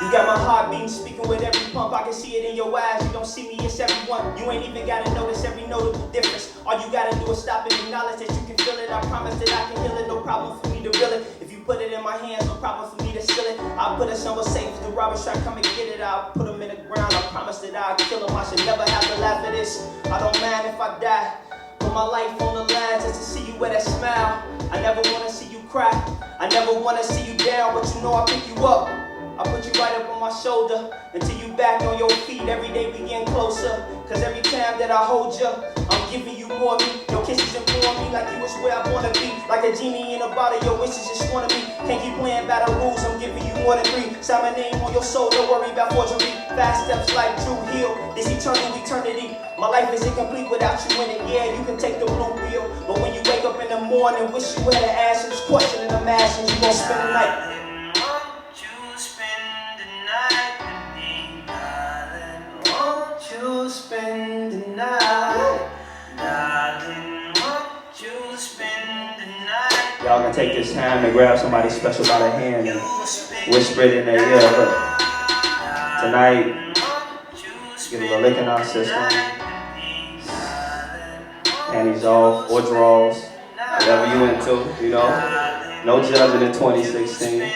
You got my heart beating, speaking with every pump. I can see it in your eyes. You don't see me, it's everyone. You ain't even gotta notice every note of the difference. All you gotta do is stop and acknowledge that you can feel it. I promise that I can heal it. No problem for me to reel it. If you put it in my hands, no problem for me to steal it. I'll put it somewhere safe. If the robbers try to come and get it, I'll put them in the ground. I promise that I'll kill them. I should never have to laugh at this. I don't mind if I die. Put my life on the line just to see you with that smile. I never wanna see you cry. I never wanna see you down, but you know I pick you up. I put you right up on my shoulder until you back on your feet. Every day we getting closer, cause every time that I hold you, I'm giving you more of me. Your kisses inform me like you was where I wanna be. Like a genie in a bottle, your wishes just wanna be. Can't keep playing by the rules, I'm giving you more than 3. Sign my name on your soul, don't worry about forgery. Fast steps like Drew Hill, this eternal eternity. My life is incomplete without you in it. Yeah, you can take the blue pill, but when you wake up in the morning, wish you had an answer. This question and I'm asking, you gon' spend the night. Spend the night, darling, won't you spend the night? Y'all can take this time to grab somebody special by the hand and whisper it in their ear. Look, tonight, get a little lick in our system. Panties off or draws, whatever you into, you know. No judging in 2016.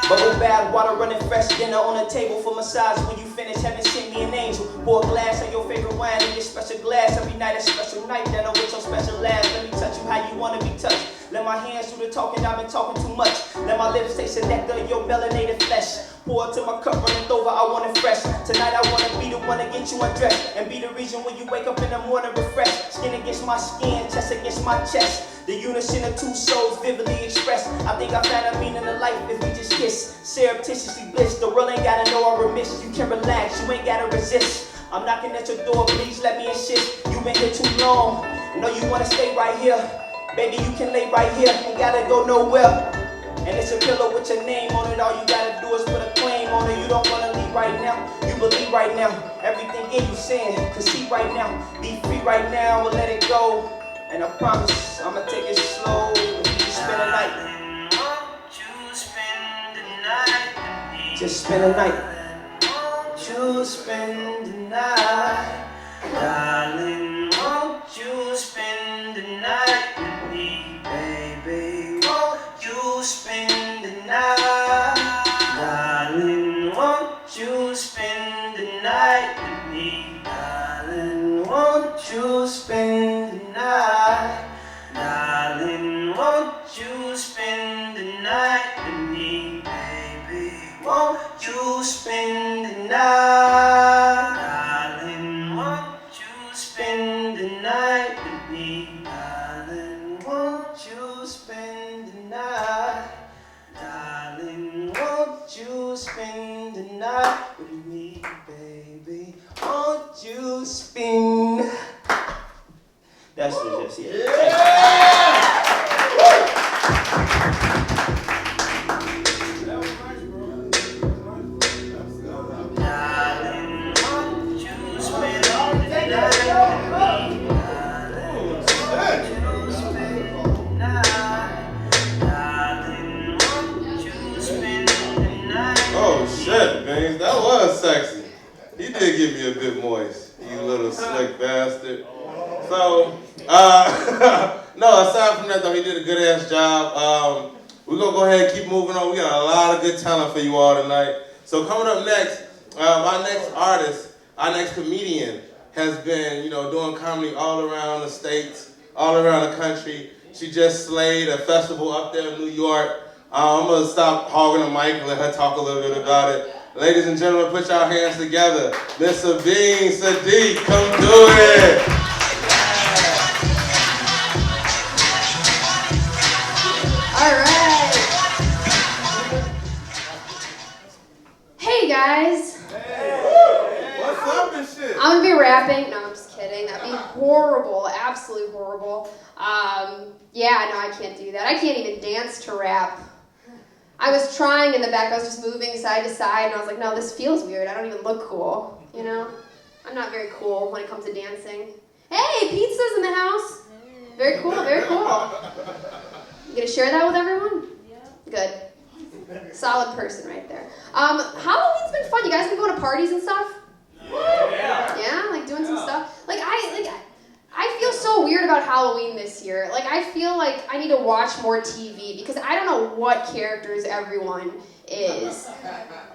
Bubble bath, water running fresh, dinner on the table for massage. When you finish, heaven sent me an angel. Pour a glass of your favorite wine in your special glass. Every night a special night, that I'm with your special laugh. Let me touch you how you wanna be touched. Let my hands do the talking, I've been talking too much. Let my lips taste the nectar of your melanated flesh. Pour it till my cup running over, I want it fresh. Tonight I wanna be the one to get you undressed. And be the reason when you wake up in the morning refreshed. Skin against my skin, chest against my chest. The unison of two souls vividly expressed. I think I found a meaning of life if we just kiss. Surreptitiously bliss. The world ain't gotta know I remiss. You can relax, you ain't gotta resist. I'm knocking at your door, please let me insist. You've been here too long. Know you wanna stay right here. Baby, you can lay right here. Ain't gotta go nowhere. And it's a pillow with your name on it. All you gotta do is put a claim on it. You don't wanna leave right now. You believe right now. Everything in you saying, concede right now. Be free right now and let it go. And I promise, I'ma take it slow. You just spend a night. Just spend a night. Won't you spend the night? Darling, won't you spend the night with me, baby? Won't you spend the night? Darling, won't you spend the night with me? Darling, won't you spend the night? Darling, won't you spend the night with me, baby? Won't you spend the night? Darling, won't you spend the night with me? Darling, won't you spend the night? Darling, won't you spend the night with me, baby? Won't you spend? That's just it. Oh shit, man, that was sexy. He did give me a bit moist, you little slick bastard. So, no, aside from that though, he did a good ass job. We're gonna go ahead and keep moving on. We got a lot of good talent for you all tonight. So coming up next, our next artist, our next comedian has been, doing comedy all around the states, all around the country. She just slayed a festival up there in New York. I'm gonna stop hogging the mic and let her talk a little bit about it. Ladies and gentlemen, put your hands together. Miss Sabine Sadiq, come do it. All right. Hey guys. Hey, what's up and shit? I'm gonna be rapping. No, I'm just kidding. That'd be horrible. Absolutely horrible. Yeah, no, I can't do that. I can't even dance to rap. I was trying in the back. I was just moving side to side, and I was like, no, this feels weird. I don't even look cool, I'm not very cool when it comes to dancing. Hey, pizza's in the house. Very cool, very cool. You gonna share that with everyone? Yeah. Good. Solid person right there. Halloween's been fun. You guys been going to parties and stuff? Yeah, like doing some stuff. I feel so weird about Halloween this year. Like, I feel like I need to watch more TV because I don't know what characters everyone is.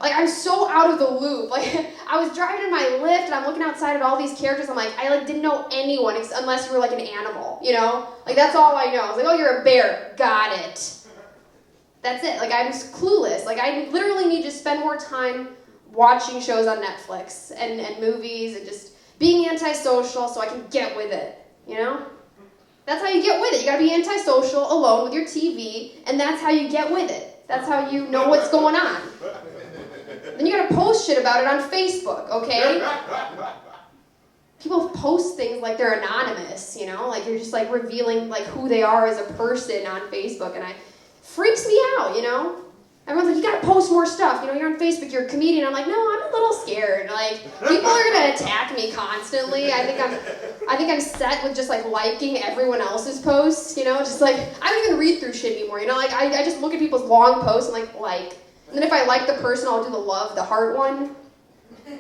Like, I'm so out of the loop. Like, I was driving in my Lyft and I'm looking outside at all these characters. I'm like, I didn't know anyone unless you were like an animal, you know? Like, that's all I know. I was like, oh, you're a bear. Got it. That's it. Like, I'm just clueless. Like, I literally need to spend more time watching shows on Netflix and movies and just being antisocial so I can get with it, you know? That's how you get with it. You gotta be antisocial, alone with your TV, and that's how you get with it. That's how you know what's going on. Then you gotta post shit about it on Facebook, okay? People post things like they're anonymous, you know? Like you're just like revealing like who they are as a person on Facebook, and it freaks me out, you know? Everyone's like, you gotta post more stuff. You know, you're on Facebook, you're a comedian. I'm like, no, I'm a little scared. Like, people are gonna attack me constantly. I think I'm set with just like liking everyone else's posts, you know? Just like, I don't even read through shit anymore, you know? Like, I just look at people's long posts and like. And then if I like the person, I'll do the love, the heart one. I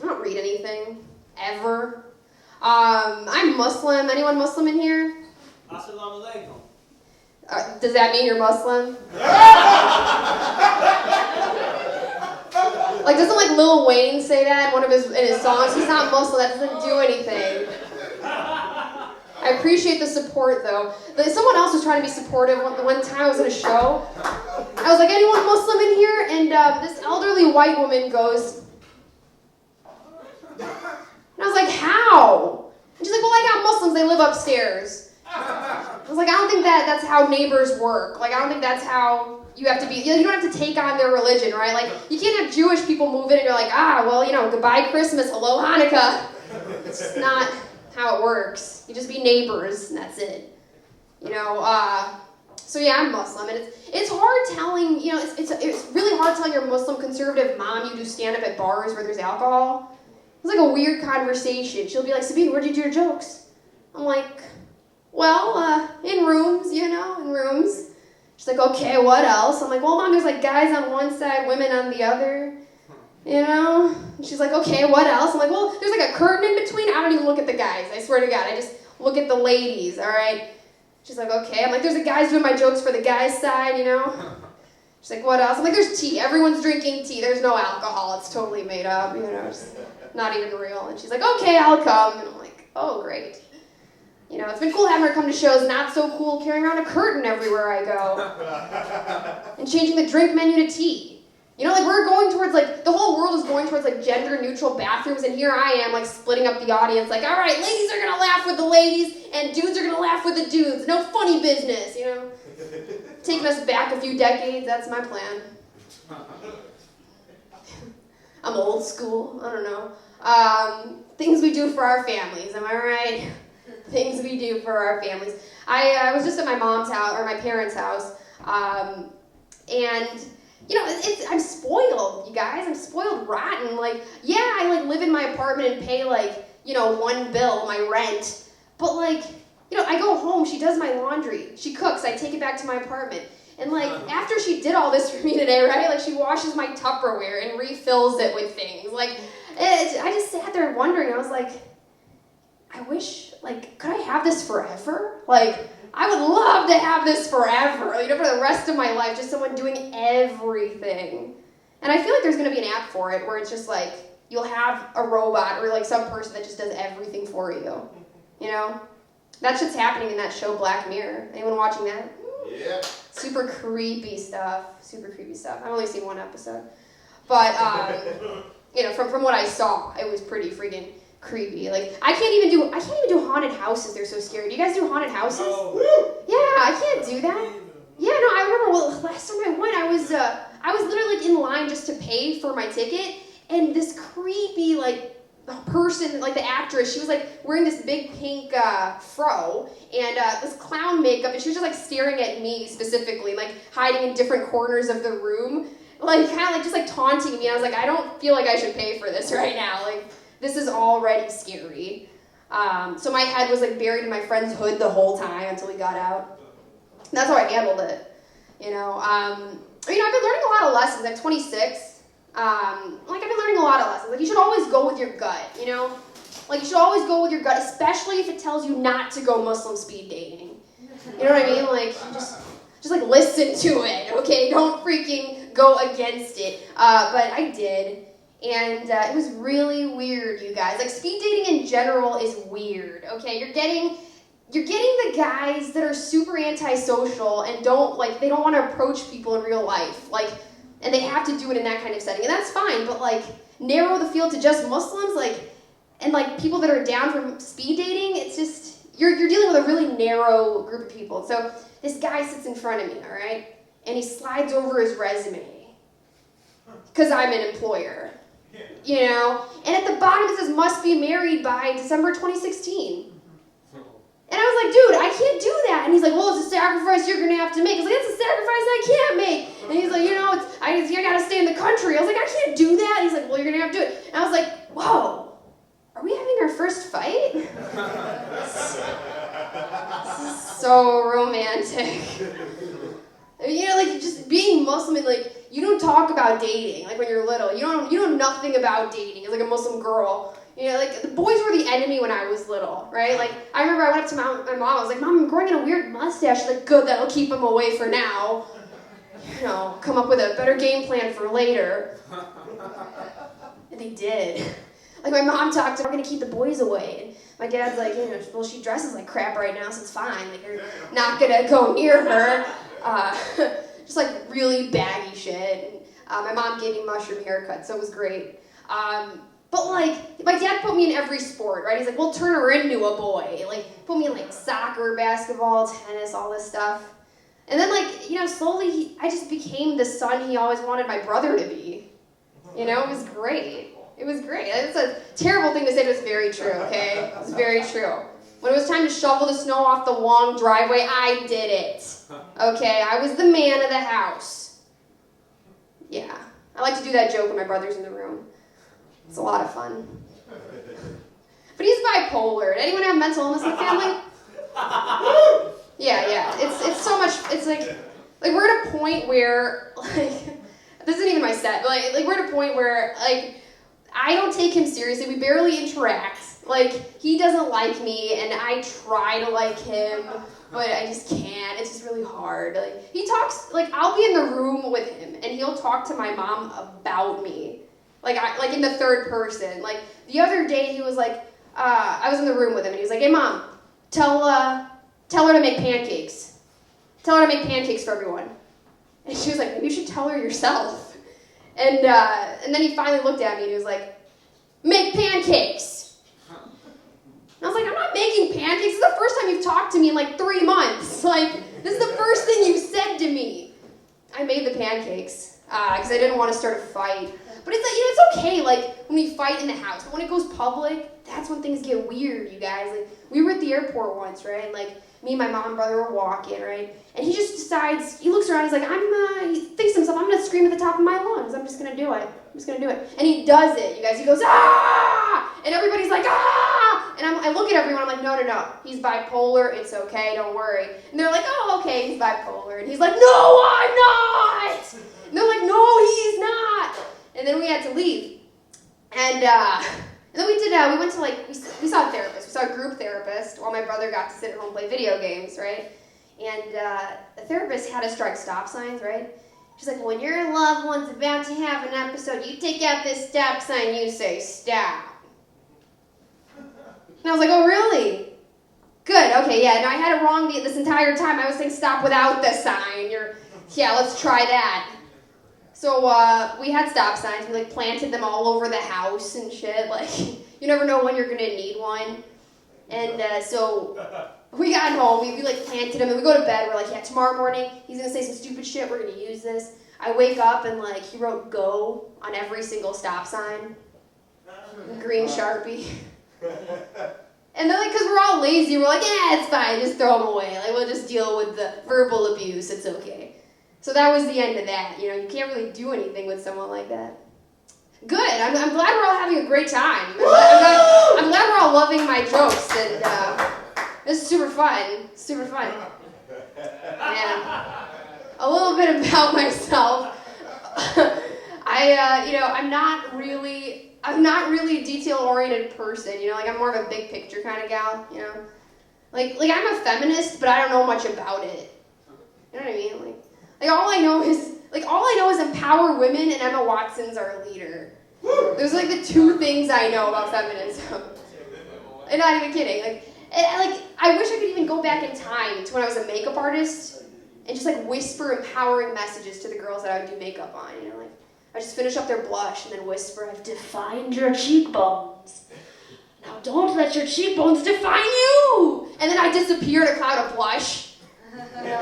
don't read anything, ever. I'm Muslim. Anyone Muslim in here? Assalamu alaikum. Does that mean you're Muslim? Like, doesn't like Lil Wayne say that in his songs? He's not Muslim. That doesn't do anything. I appreciate the support, though. Someone else was trying to be supportive. One time I was at a show. I was like, anyone Muslim in here? And this elderly white woman goes, and I was like, how? And she's like, well, I got Muslims. They live upstairs. I was like, I don't think that's how neighbors work. Like, I don't think that's how you have to be. You don't have to take on their religion, right? Like, you can't have Jewish people move in and you're like, well, you know, goodbye Christmas, hello Hanukkah. It's just not how it works. You just be neighbors, and that's it. You know, so yeah, I'm Muslim, and it's hard telling, you know, it's really hard telling your Muslim conservative mom you do stand-up at bars where there's alcohol. It's like a weird conversation. She'll be like, Sabine, where'd you do your jokes? I'm like, well, in rooms, you know, in rooms. She's like, okay, what else? I'm like, well, Mom, there's like guys on one side, women on the other, you know? And she's like, okay, what else? I'm like, well, there's like a curtain in between. I don't even look at the guys. I swear to God, I just look at the ladies, all right? She's like, okay. I'm like, there's the guys doing my jokes for the guys' side, you know? She's like, what else? I'm like, there's tea. Everyone's drinking tea. There's no alcohol. It's totally made up, you know, just not even real. And she's like, okay, I'll come. And I'm like, oh, great. You know, it's been cool having her come to shows, not so cool carrying around a curtain everywhere I go. And changing the drink menu to tea. You know, like, we're going towards, like, the whole world is going towards, like, gender-neutral bathrooms, and here I am, like, splitting up the audience, like, all right, ladies are gonna laugh with the ladies, and dudes are gonna laugh with the dudes. No funny business, you know? Taking us back a few decades, that's my plan. I'm old school, I don't know. Things we do for our families, am I right? Things we do for our families. I was just at my mom's house, or my parents' house, and, you know, I'm spoiled, you guys. I'm spoiled rotten. Like, yeah, I, like, live in my apartment and pay, like, you know, one bill, my rent. But, like, you know, I go home, she does my laundry. She cooks, I take it back to my apartment. And, like, after she did all this for me today, right, like, she washes my Tupperware and refills it with things. Like, I just sat there wondering. I was like, I wish, like, could I have this forever? Like, I would love to have this forever, you know, for the rest of my life, just someone doing everything. And I feel like there's going to be an app for it where it's just like, you'll have a robot or like some person that just does everything for you, you know? That shit's happening in that show Black Mirror. Anyone watching that? Yeah. Super creepy stuff. I've only seen one episode. But, you know, from what I saw, it was pretty freaking creepy. Like, I can't even do haunted houses. They're so scary. Do you guys do haunted houses? Oh. Yeah, I can't do that. Yeah, no, I remember. Well, last time I went, I was literally like in line just to pay for my ticket, and this creepy like person, like the actress, she was like wearing this big pink fro and this clown makeup, and she was just like staring at me specifically, like hiding in different corners of the room, like kind of like just like taunting me. And I was like, I don't feel like I should pay for this right now. Like, this is already scary. So my head was like buried in my friend's hood the whole time until we got out. And that's how I handled it. You know, I've been learning a lot of lessons. I'm 26. I've been learning a lot of lessons. Like, you should always go with your gut, you know? Like, you should always go with your gut, especially if it tells you not to go Muslim speed dating. You know what I mean? Like, just like, listen to it, okay? Don't freaking go against it. But I did. And it was really weird, you guys. Like, speed dating in general is weird, okay? You're getting the guys that are super antisocial and they don't want to approach people in real life. Like, and they have to do it in that kind of setting. And that's fine, but, like, narrow the field to just Muslims, like, and, like, people that are down for speed dating, it's just, you're dealing with a really narrow group of people. So this guy sits in front of me, all right? And he slides over his resume because I'm an employer, you know? And at the bottom it says, must be married by December 2016. And I was like, dude, I can't do that. And he's like, well, it's a sacrifice you're going to have to make. I was like, it's a sacrifice I can't make. And he's like, you know, I got to stay in the country. I was like, I can't do that. And he's like, well, you're going to have to do it. And I was like, whoa. Are we having our first fight? This is so romantic. You know, like, just being Muslim, like, you don't talk about dating, like, when you're little. You know nothing about dating as, like, a Muslim girl. You know, like, the boys were the enemy when I was little, right? Like, I remember I went up to my mom, I was like, Mom, I'm growing in a weird mustache. She's like, good, that'll keep him away for now. You know, come up with a better game plan for later. And they did. Like, my mom talked to her, we're going to keep the boys away. And my dad's like, you know, well, she dresses like crap right now, so it's fine. Like, you're not going to go near her. Just, like, really baggy shit. And my mom gave me mushroom haircuts, so it was great. But, like, my dad put me in every sport, right? He's like, we'll turn her into a boy. Like, put me in, like, soccer, basketball, tennis, all this stuff. And then, like, you know, slowly, I just became the son he always wanted my brother to be. You know, it was great. It was great. It's a terrible thing to say, but it's very true, okay? It's very true. When it was time to shovel the snow off the long driveway, I did it. Okay? I was the man of the house. Yeah. I like to do that joke when my brother's in the room. It's a lot of fun. But he's bipolar. Did anyone have mental illness in the family? Yeah. It's so much, it's like we're at a point where, like, this isn't even my set, but like we're at a point where, like, I don't take him seriously. We barely interact. Like, he doesn't like me, and I try to like him, but I just can't. It's just really hard. Like, he talks, like, I'll be in the room with him, and he'll talk to my mom about me. Like in the third person. Like, the other day, he was like, I was in the room with him, and he was like, hey, Mom, tell her to make pancakes. Tell her to make pancakes for everyone. And she was like, maybe you should tell her yourself. And then he finally looked at me, and he was like, make pancakes. And I was like, I'm not making pancakes. This is the first time you've talked to me in, like, 3 months. Like, this is the first thing you said to me. I made the pancakes, because I didn't want to start a fight. But it's like, you know, it's okay, like, when we fight in the house. But when it goes public, that's when things get weird, you guys. Like, we were at the airport once, right? And, like, me and my mom and brother were walking, right? And he just decides, he looks around, he's like, he thinks to himself, I'm going to scream at the top of my lungs. I'm just going to do it. And he does it, you guys. He goes, ah! And everybody's like, ah! And I look at everyone, I'm like, no. He's bipolar. It's okay. Don't worry. And they're like, oh, okay, he's bipolar. And he's like, no, I'm not! And they're like, no, he's not! And then we had to leave. And then we went to, like, we saw a therapist. We saw a group therapist while my brother got to sit at home and play video games, right? And the therapist had us drive stop signs, right? She's like, when your loved one's about to have an episode, you take out this stop sign, you say, stop. And I was like, oh, really? Good, okay, yeah. No, I had it wrong this entire time. I was saying stop without the sign. Yeah, let's try that. So we had stop signs. We, like, planted them all over the house and shit. Like, you never know when you're going to need one. And so we got home. We like, planted them. And we go to bed. We're like, yeah, tomorrow morning, he's going to say some stupid shit. We're going to use this. I wake up and, like, he wrote go on every single stop sign. Green Sharpie. And then, like, because we're all lazy, we're like, yeah, it's fine. Just throw them away. Like, we'll just deal with the verbal abuse. It's okay. So that was the end of that. You know, you can't really do anything with someone like that. Good. I'm glad we're all having a great time. I'm glad we're all loving my jokes, and this is super fun. Super fun. And a little bit about myself. I'm not really a detail-oriented person. You know, like I'm more of a big picture kind of gal. You know, like I'm a feminist, but I don't know much about it. You know what I mean? Like all I know is empower women and Emma Watson's our leader. Those are like the two things I know about feminism. I'm not even kidding. I wish I could even go back in time to when I was a makeup artist and just like whisper empowering messages to the girls that I would do makeup on. You know, like I just finish up their blush and then whisper, "I've defined your cheekbones. Now don't let your cheekbones define you." And then I disappear in a cloud of blush. You know?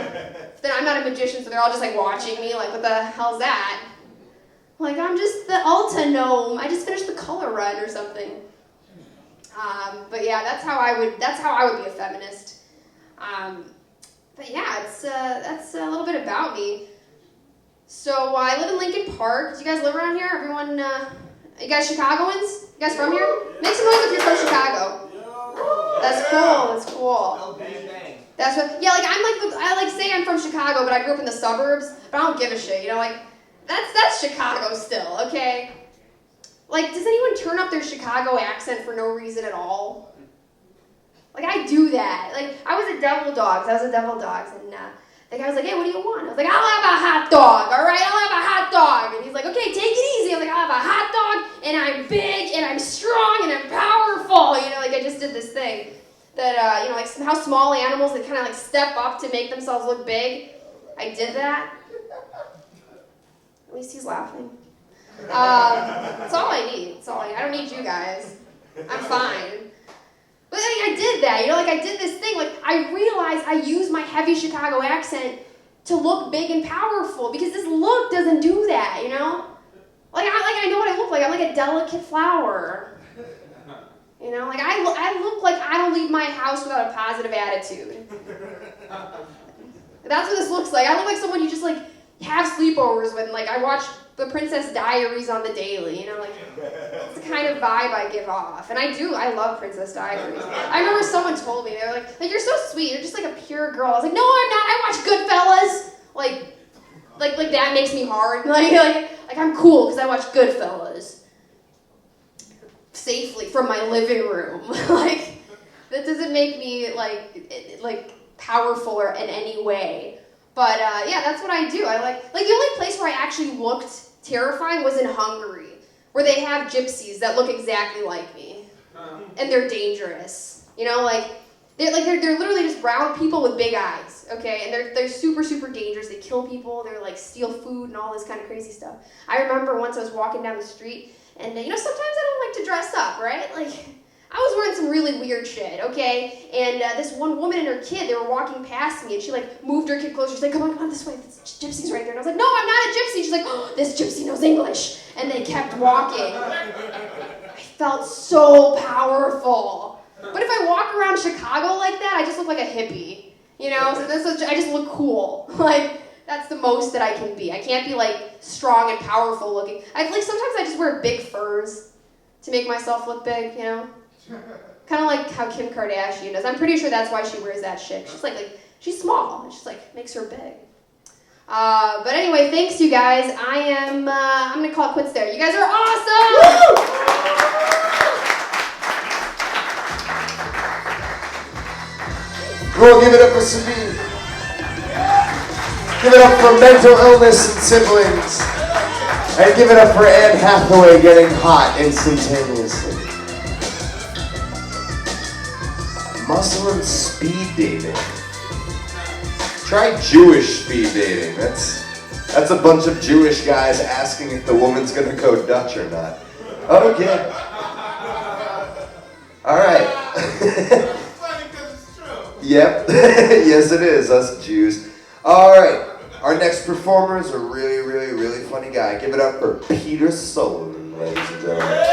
Then I'm not a magician, so they're all just like watching me, like, what the hell's that? Like, I'm just the Ulta gnome. I just finished the color run or something. But yeah, that's how I would be a feminist. But yeah, that's a little bit about me. So I live in Lincoln Park. Do you guys live around here? Everyone, you guys Chicagoans? You guys from here? Make some noise if you're from Chicago. That's cool. That's what. Yeah, like I say I'm from Chicago, but I grew up in the suburbs. But I don't give a shit. You know, like that's Chicago still, okay? Like, does anyone turn up their Chicago accent for no reason at all? Like, I do that. Like, I was at Devil Dogs, and the guy was like, "Hey, what do you want?" I was like, "I'll have a hot dog, all right? I'll have a hot dog." And he's like, "Okay, take it easy." I was like, "I'll have a hot dog, and I'm big, and I'm strong, and I'm powerful." You know, like, I just did this thing that, like how small animals, they kind of, like, step up to make themselves look big. I did that. At least he's laughing. That's all I need. I don't need you guys. I'm fine. But I did that, you know, like I did this thing, like I realized I used my heavy Chicago accent to look big and powerful because this look doesn't do that, you know? Like I know what I look like. I'm like a delicate flower. You know, like I look like I don't leave my house without a positive attitude. That's what this looks like. I look like someone you just like have sleepovers with, and like I watch The Princess Diaries on the daily, you know, like that's the kind of vibe I give off. And I love Princess Diaries. I remember someone told me, they were like you're so sweet, you're just like a pure girl. I was like, no, I'm not. I watch Goodfellas. Like that makes me hard. Like I'm cool because I watch Goodfellas safely from my living room. Like that doesn't make me like powerful or in any way. But yeah, that's what I do. I like the only place where I actually looked terrifying was in Hungary, where they have gypsies that look exactly like me, and they're dangerous. You know, they're literally just brown people with big eyes. Okay, and they're super dangerous. They kill people. They're like steal food and all this kind of crazy stuff. I remember once I was walking down the street, and you know sometimes I don't like to dress up, right? Like I was wearing some really weird shit, okay? And this one woman and her kid, they were walking past me, and she like moved her kid closer. She's like, come on this way. This gypsy's right there. And I was like, no, I'm not a gypsy. She's like, oh, this gypsy knows English. And they kept walking. I felt so powerful. But if I walk around Chicago like that, I just look like a hippie. You know, so I just look cool. Like, that's the most that I can be. I can't be like strong and powerful looking. Sometimes I just wear big furs to make myself look big, you know? Kind of like how Kim Kardashian does. I'm pretty sure that's why she wears that shit. She's like she's small. It just like makes her big. But anyway, thanks you guys. I'm gonna call it quits there. You guys are awesome. We'll give it up for Sabine. Give it up for mental illness and siblings. And give it up for Anne Hathaway getting hot instantaneously. Muscle and speed dating. Try Jewish speed dating. That's a bunch of Jewish guys asking if the woman's gonna go Dutch or not. Okay. All right. Funny because it's true. Yep. Yes, it is. Us Jews. All right. Our next performer is a really funny guy. Give it up for Peter Sullivan, ladies and gentlemen.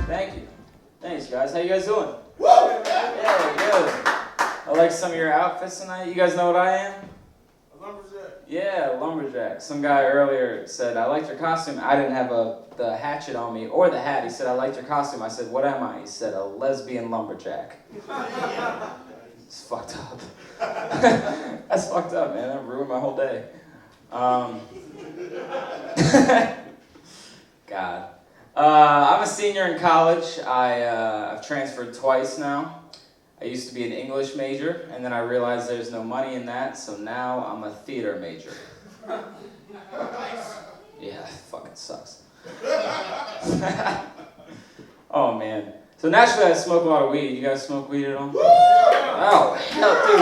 Thank you. Thanks, guys. How you guys doing? Yeah, good. I like some of your outfits tonight. You guys know what I am? lumberjack. Some guy earlier said, I liked your costume. I didn't have the hatchet on me or the hat. He said, I liked your costume. I said, what am I? He said, a lesbian lumberjack. It's fucked up. That's fucked up, man. That ruined my whole day. God. I'm a senior in college. I've transferred twice now. I used to be an English major, and then I realized there's no money in that, so now I'm a theater major. Yeah, fucking sucks. Oh, man. So naturally, I smoke a lot of weed. You guys smoke weed at all? Oh, hell, dude.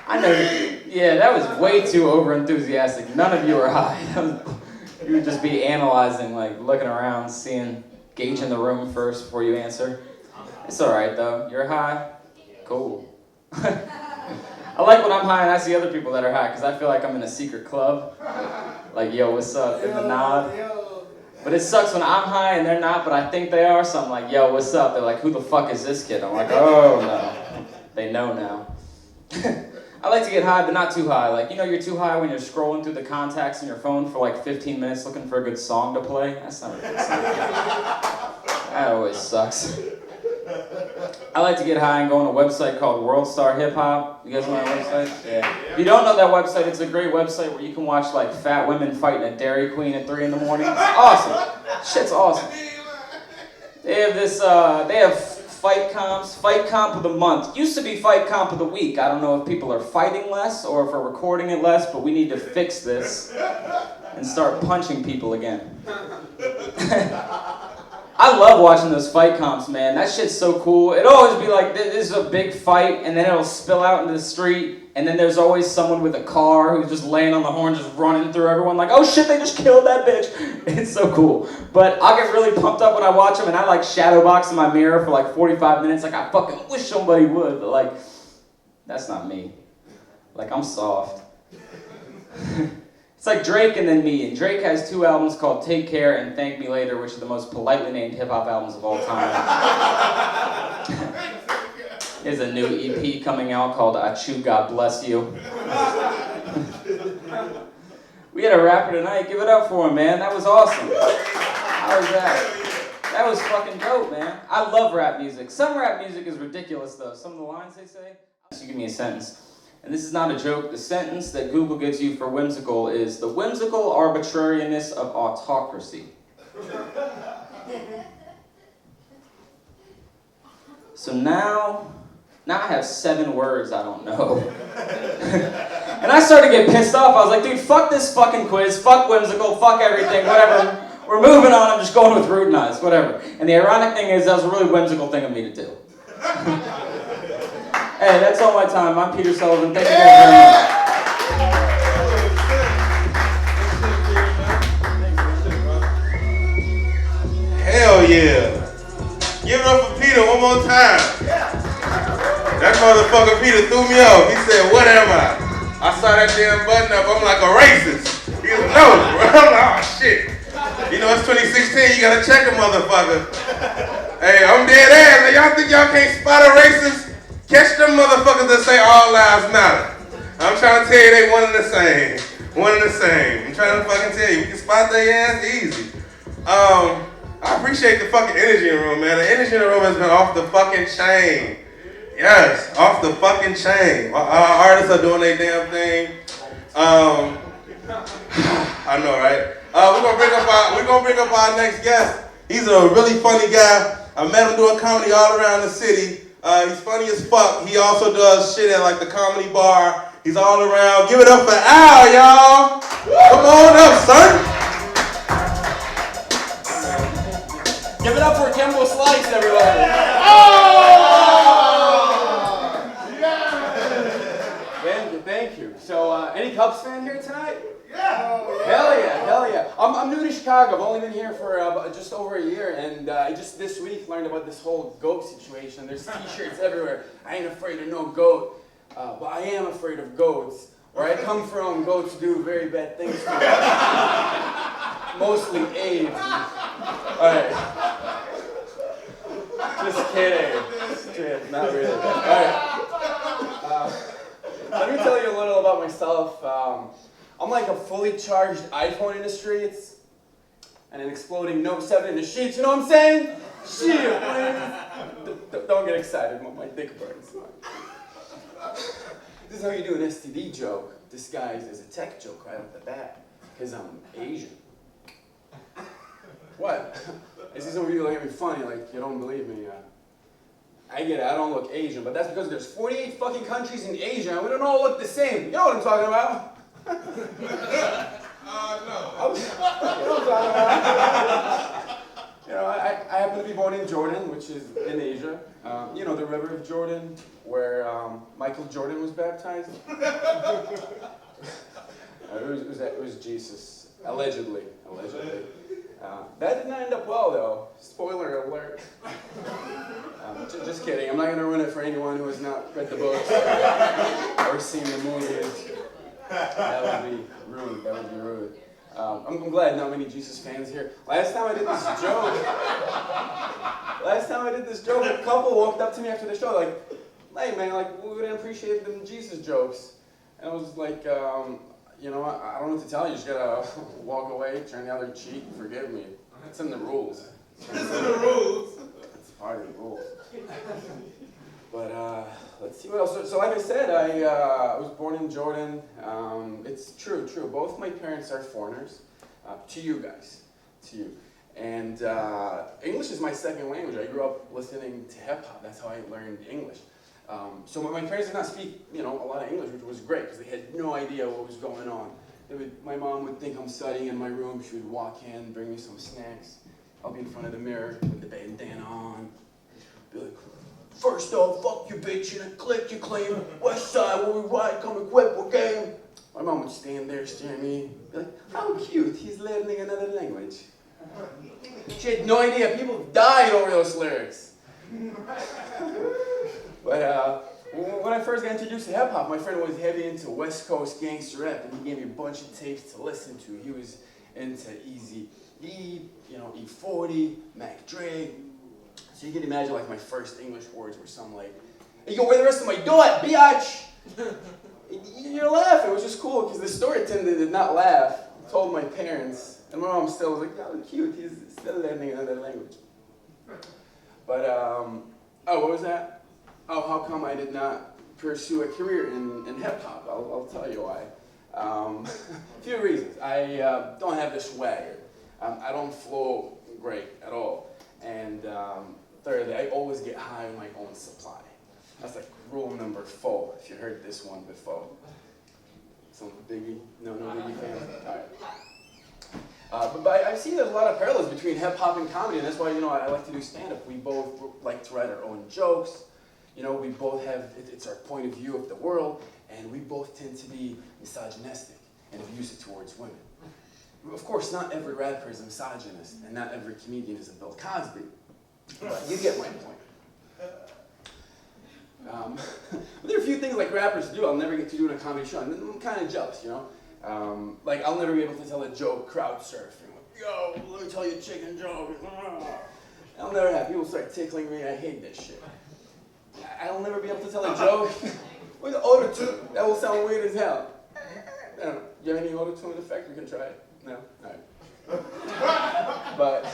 I know. Yeah, that was way too over-enthusiastic. None of you are high. You would just be analyzing, like, looking around, gauging the room first before you answer. It's all right, though. You're high? Cool. I like when I'm high and I see other people that are high, because I feel like I'm in a secret club. Like, yo, what's up? In the nod. But it sucks when I'm high and they're not, but I think they are, so I'm like, yo, what's up? They're like, who the fuck is this kid? I'm like, oh, no. They know now. I like to get high, but not too high. Like, you know, you're too high when you're scrolling through the contacts in your phone for like 15 minutes looking for a good song to play. That's not good. That always sucks. I like to get high and go on a website called World Star Hip Hop. You guys know that website? Yeah. If you don't know that website, it's a great website where you can watch like fat women fighting at Dairy Queen at 3 in the morning. It's awesome. Shit's awesome. They have this, they have fight comps, fight comp of the month. Used to be fight comp of the week. I don't know if people are fighting less or if we're recording it less, but we need to fix this and start punching people again. I love watching those fight comps, man. That shit's so cool. It'll always be like, this is a big fight, and then it'll spill out into the street, and then there's always someone with a car who's just laying on the horn, just running through everyone like, oh shit, they just killed that bitch. It's so cool. But I'll get really pumped up when I watch them, and I like shadow box in my mirror for like 45 minutes. Like, I fucking wish somebody would, but like, that's not me. Like, I'm soft. It's like Drake and then me, and Drake has 2 albums called Take Care and Thank Me Later, which are the most politely named hip-hop albums of all time. There's a new EP coming out called Achu, God Bless You. We had a rapper tonight, give it up for him, man. That was awesome. How was that? That was fucking dope, man. I love rap music. Some rap music is ridiculous, though. Some of the lines they say. So give me a sentence. And this is not a joke. The sentence that Google gives you for whimsical is the whimsical arbitrariness of autocracy. So now I have 7 words I don't know. And I started to get pissed off. I was like, dude, fuck this fucking quiz, fuck whimsical, fuck everything, whatever. We're moving on, I'm just going with routinized, whatever. And the ironic thing is, that was a really whimsical thing of me to do. Hey, that's all my time. I'm Peter Sullivan. Thank you guys very much. Hell yeah. Give it up for Peter one more time. That motherfucker Peter threw me off. He said, what am I? I saw that damn button up. I'm like a racist. He was, no, bro. I'm like, oh, shit. You know, it's 2016. You gotta check a motherfucker. Hey, I'm dead ass. Y'all think y'all can't spot a racist? Catch them motherfuckers that say all lives matter. I'm trying to tell you they one and the same. One and the same. I'm trying to fucking tell you. We can spot their ass easy. I appreciate the fucking energy in the room, man. The energy in the room has been off the fucking chain. Yes, off the fucking chain. Our artists are doing their damn thing. I know, right? We're gonna bring up our next guest. He's a really funny guy. I met him doing comedy all around the city. He's funny as fuck. He also does shit at like the Comedy Bar. He's all around. Give it up for Al, y'all. Come on up, son. Give it up for Kimbo Slice, everybody. Thank you. So, any Cubs fan here tonight? Yeah. Hell yeah. I'm new to Chicago. I've only been here for just over a year, and I just this week learned about this whole goat situation. There's t-shirts everywhere. I ain't afraid of no goat, but I am afraid of goats. Where I come from, goats do very bad things to me. Mostly AIDS. Alright. Just kidding. Shit, not really. Alright. Let me tell you a little about myself. I'm like a fully charged iPhone in the streets and an exploding Note 7 in the sheets, you know what I'm saying? Shit, please. Don't get excited, my dick burns. This is how you do an STD joke disguised as a tech joke right off the bat, because I'm Asian. What? I see some of you look at me funny, like you don't believe me. I get it, I don't look Asian, but that's because there's 48 fucking countries in Asia and we don't all look the same. You know what I'm talking about? No. You know what I'm talking about? You know, I happen to be born in Jordan, which is in Asia. You know, the river of Jordan, where Michael Jordan was baptized. It was Jesus, allegedly. That did not end up well, though. Spoiler alert. Just kidding. I'm not going to ruin it for anyone who has not read the books or seen the movies. That would be rude. I'm glad not many Jesus fans here. Last time I did this joke, a couple walked up to me after the show like, hey man, like we didn't appreciate them Jesus jokes. And I was like, you know, I don't know what to tell you. You just gotta walk away, turn the other cheek, forgive me. It's in the rules. It's part of the rules. But let's see what else. So like I said, I was born in Jordan. It's true. Both my parents are foreigners. To you guys. And English is my second language. I grew up listening to hip hop. That's how I learned English. So my parents did not speak, you know, a lot of English, which was great because they had no idea what was going on. My mom would think I'm studying in my room. She would walk in, bring me some snacks. I'll be in front of the mirror with the bandana on. Be like, first off, fuck you, bitch, and click you claim. West side, where we ride, come equipped with game. My mom would stand there, stare at me, be like, how cute, he's learning another language. She had no idea, people died over those lyrics. But when I first got introduced to hip hop, my friend was heavy into West Coast gangster rap, and he gave me a bunch of tapes to listen to. He was into Eazy-E, you know, E40, Mac Dre. So you can imagine like my first English words were something like, hey, yo, where the rest of my donut, biatch? You're laughing. It was just cool because the story attendant did not laugh. I told my parents, and my mom still was like, oh, cute. He's still learning another language. But, what was that? Oh, how come I did not pursue a career in hip-hop? I'll tell you why. A few reasons. I don't have the swagger. I don't flow great at all. And thirdly, I always get high on my own supply. That's like rule number 4, if you heard this one before. Some Biggie? No Biggie fan? All right. But I've seen there's a lot of parallels between hip-hop and comedy, and that's why, you know, I like to do stand-up. We both like to write our own jokes. You know, we both have, it's our point of view of the world, and we both tend to be misogynistic and abuse it towards women. Of course, not every rapper is a misogynist, and not every comedian is a Bill Cosby, but you get my point. There are a few things like rappers do I'll never get to do in a comedy show, and I'm kind of jealous, you know? Like, I'll never be able to tell a joke crowd surfing. Like, yo, let me tell you a chicken joke. I'll never have people start tickling me. I hate this shit. I'll never be able to tell a joke with auto-tune. That will sound weird as hell. I don't know. Do you have any auto-tune effect? We can try it. No? All right. But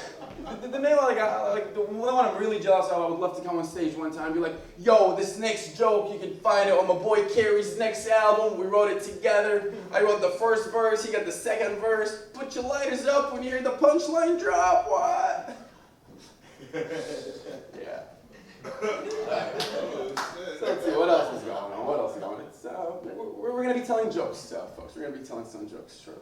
the main one, like the one I'm really jealous of, I would love to come on stage one time and be like, yo, this next joke, you can find it on my boy Carrie's next album. We wrote it together. I wrote the first verse, he got the second verse. Put your lighters up when you hear the punchline drop. What? Yeah. So let's see, what else is going on? It's, we're going to be telling jokes, folks. We're going to be telling some jokes, sure.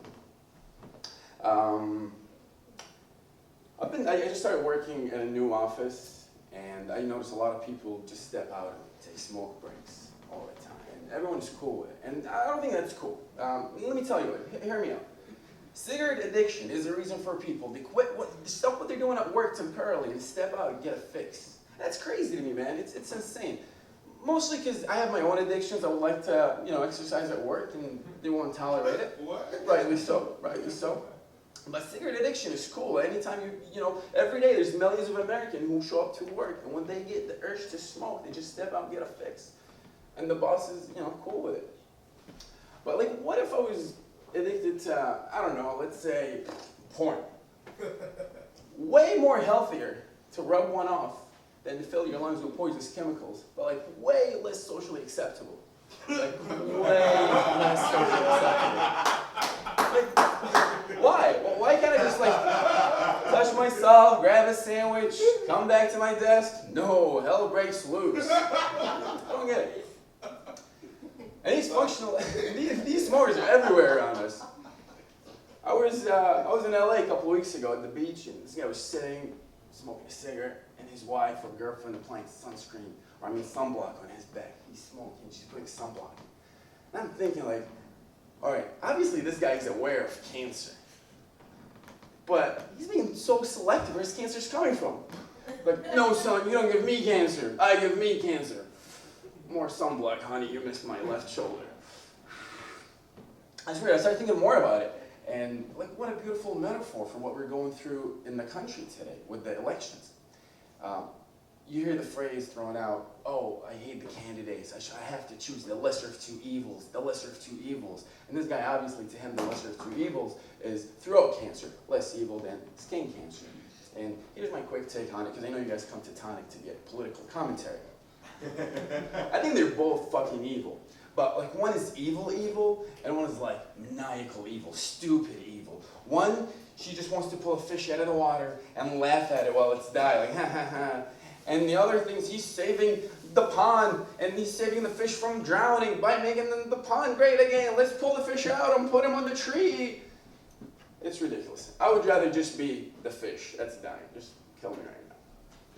I just started working in a new office, and I noticed a lot of people just step out and take smoke breaks all the time. And everyone's cool with it, and I don't think that's cool. Let me tell you, hear me out. Cigarette addiction is a reason for people to stop what they're doing at work temporarily and step out and get a fix. That's crazy to me, man. It's insane. Mostly because I have my own addictions. I would like to, you know, exercise at work, and they won't tolerate it. What? Rightly so. But cigarette addiction is cool. Anytime you know, every day there's millions of Americans who show up to work, and when they get the urge to smoke, they just step out and get a fix. And the boss is, you know, cool with it. But like, what if I was addicted to, I don't know, let's say porn. Way more healthier to rub one off than to fill your lungs with poisonous chemicals, but like way less socially acceptable. Like way less socially acceptable. Like, why? Well, why can't I just like touch myself, grab a sandwich, come back to my desk? No, hell breaks loose. I don't get it. And these functional, these smokers are everywhere around us. I was in LA a couple weeks ago at the beach, and this guy was sitting, smoking a cigarette, and his wife or girlfriend applying sunblock on his back. He's smoking, she's putting sunblock. And I'm thinking like, all right, obviously this guy's aware of cancer, but he's being so selective where his cancer's coming from. Like, no son, you don't give me cancer, I give me cancer. More sunblock, honey, you missed my left shoulder. That's weird, I started thinking more about it. And like, what a beautiful metaphor for what we're going through in the country today with the elections. You hear the phrase thrown out, oh, I hate the candidates. I have to choose the lesser of two evils, the lesser of two evils. And this guy, obviously, to him, the lesser of two evils is throat cancer, less evil than skin cancer. And here's my quick take on it, because I know you guys come to Tonic to get political commentary. I think they're both fucking evil. But like, one is evil, and one is like maniacal evil, stupid evil. One, she just wants to pull a fish out of the water and laugh at it while it's dying, like ha ha ha. And the other thing is he's saving the pond, and he's saving the fish from drowning by making the pond great again. Let's pull the fish out and put him on the tree. It's ridiculous. I would rather just be the fish that's dying. Just kill me right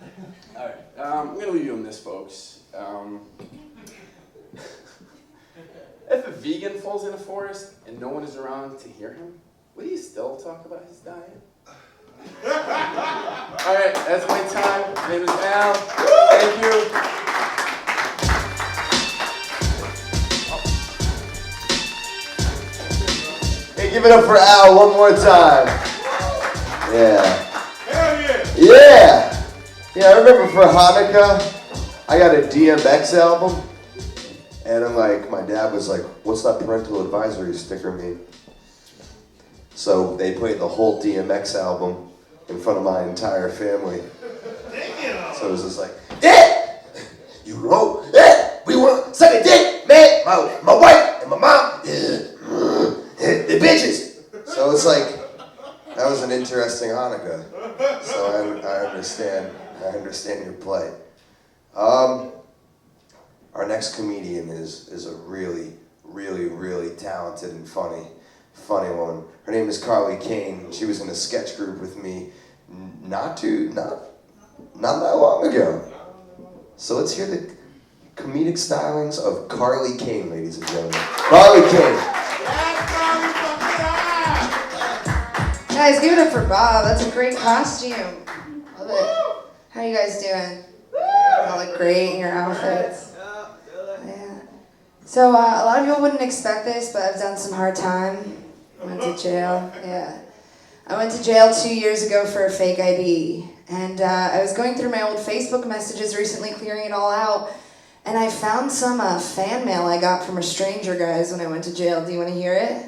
now. All right, I'm gonna leave you on this, folks. If a vegan falls in a forest and no one is around to hear him, would he still talk about his diet? All right, that's my time. My name is Al. Thank you. Hey, give it up for Al one more time. Yeah. Hell yeah! Yeah! Yeah, I remember for Hanukkah, I got a DMX album. And I'm like, my dad was like, what's that parental advisory sticker mean? So they played the whole DMX album in front of my entire family. So it was just like, yeah! You know, yeah! We want to suck a dick, man! My wife and my mom, the bitches! So it's like, that was an interesting Hanukkah. So I understand your plight. Our next comedian is a really, really, really talented and funny woman. Her name is Carly Kane. She was in a sketch group with me not that long ago. So let's hear the comedic stylings of Carly Kane, ladies and gentlemen. Carly Kane. Guys, give it up for Bob. That's a great costume. Love it. How you guys doing? Y'all look great in your outfits. Yeah. So a lot of people wouldn't expect this, but I've done some hard time. Went to jail. Yeah. I went to jail 2 years ago for a fake ID. And I was going through my old Facebook messages recently, clearing it all out. And I found some fan mail I got from a stranger, guys, when I went to jail. Do you want to hear it?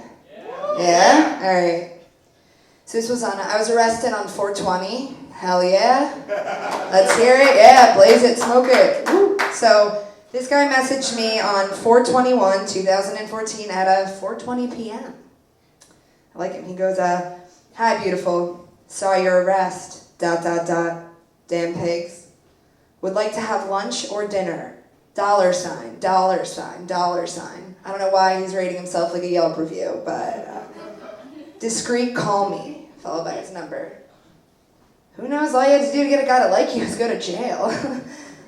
Yeah? All right. So this was I was arrested on 420. Hell yeah. Let's hear it. Yeah, blaze it, smoke it. Woo. So this guy messaged me on 4/21/2014 at 4:20 p.m. I like him. He goes, hi, beautiful. Saw your arrest. ... Damn pigs. Would like to have lunch or dinner. $, $. I don't know why he's rating himself like a Yelp review, but discreet, call me, followed by his number. Who knows? All you had to do to get a guy to like you is go to jail.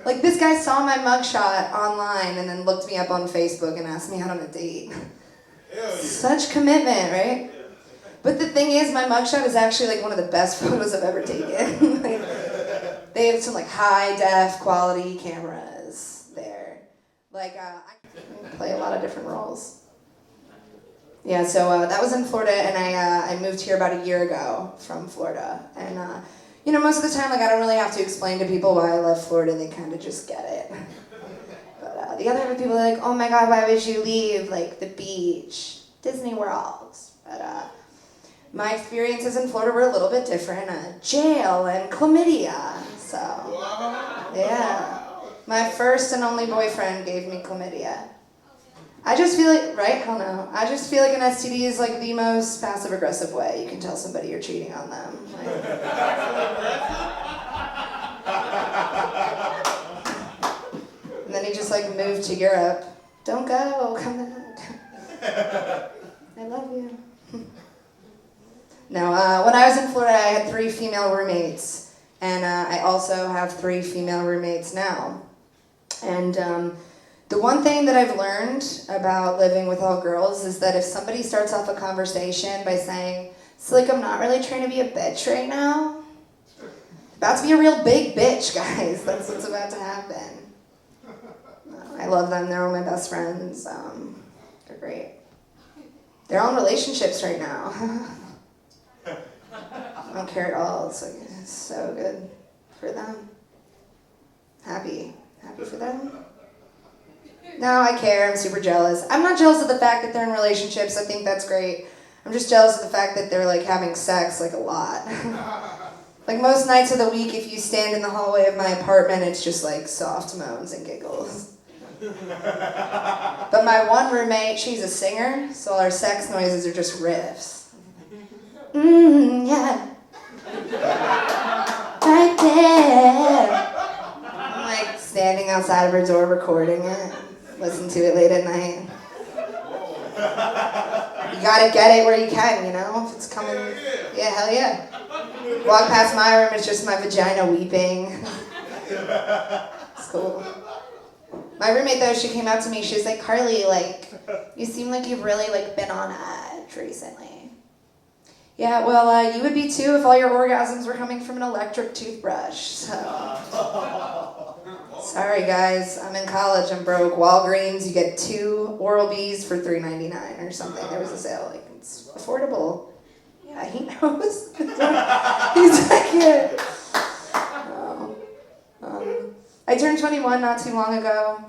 Like, this guy saw my mugshot online and then looked me up on Facebook and asked me out on a date. Such commitment, right? But the thing is, my mugshot is actually like one of the best photos I've ever taken. Like, they have some like high def quality cameras there. Like, I play a lot of different roles. Yeah, so that was in Florida, and I moved here about a year ago from Florida. And you know, most of the time, like, I don't really have to explain to people why I left Florida. They kind of just get it. But the other people are like, oh my God, why would you leave? Like, the beach, Disney World. But my experiences in Florida were a little bit different. Jail and chlamydia. So, yeah. My first and only boyfriend gave me chlamydia. I just feel like, right? Hell no. I just feel like an STD is like the most passive-aggressive way you can tell somebody you're cheating on them. And then he just like moved to Europe. Don't go, come back. I love you. No, when I was in Florida, I had 3 female roommates. And I also have 3 female roommates now. And the one thing that I've learned about living with all girls is that if somebody starts off a conversation by saying, it's like I'm not really trying to be a bitch right now. About to be a real big bitch, guys. That's what's about to happen. I love them. They're all my best friends. They're great. They're all in relationships right now. I don't care at all. It's like it's so good for them. Happy for them. No, I care. I'm super jealous. I'm not jealous of the fact that they're in relationships. I think that's great. I'm just jealous of the fact that they're like having sex like a lot. Like most nights of the week, if you stand in the hallway of my apartment, it's just like soft moans and giggles. But my one roommate, she's a singer, so all our sex noises are just riffs. Yeah. Right there. I'm like standing outside of her door recording it. Listen to it late at night. You gotta get it where you can, you know? If it's coming, yeah, hell yeah. Walk past my room, it's just my vagina weeping. It's cool. My roommate though, she came out to me, she was like, Carly, like, you seem like you've really like been on edge recently. Yeah, well, you would be too if all your orgasms were coming from an electric toothbrush, so. Sorry guys, I'm in college, I'm broke. Walgreens, you get 2 Oral-B's for $3.99 or something. There was a sale, like, it's affordable. Yeah, he knows. He's like, yeah. I turned 21 not too long ago.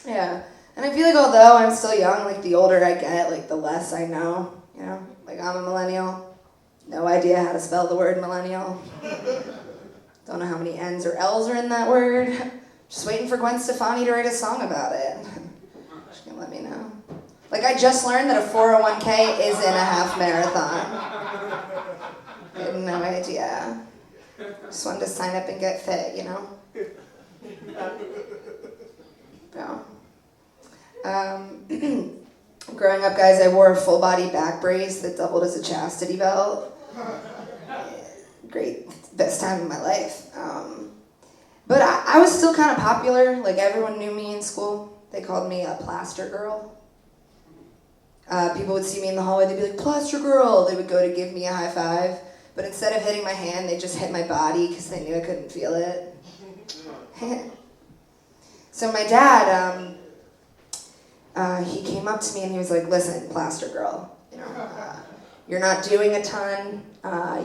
Yeah, and I feel like although I'm still young, like the older I get, like the less I know, you know? Like I'm a millennial, no idea how to spell the word millennial. Don't know how many N's or L's are in that word. Just waiting for Gwen Stefani to write a song about it. She's gonna let me know. Like I just learned that a 401k is in a half marathon. I had no idea. Just wanted to sign up and get fit, you know? Yeah. Growing up, guys, I wore a full body back brace that doubled as a chastity belt. Great, best time of my life. But I was still kind of popular. Like everyone knew me in school. They called me a plaster girl. People would see me in the hallway. They'd be like, plaster girl. They would go to give me a high five. But instead of hitting my hand, they just hit my body because they knew I couldn't feel it. So my dad, he came up to me and he was like, listen, plaster girl, you know, you're not doing a ton.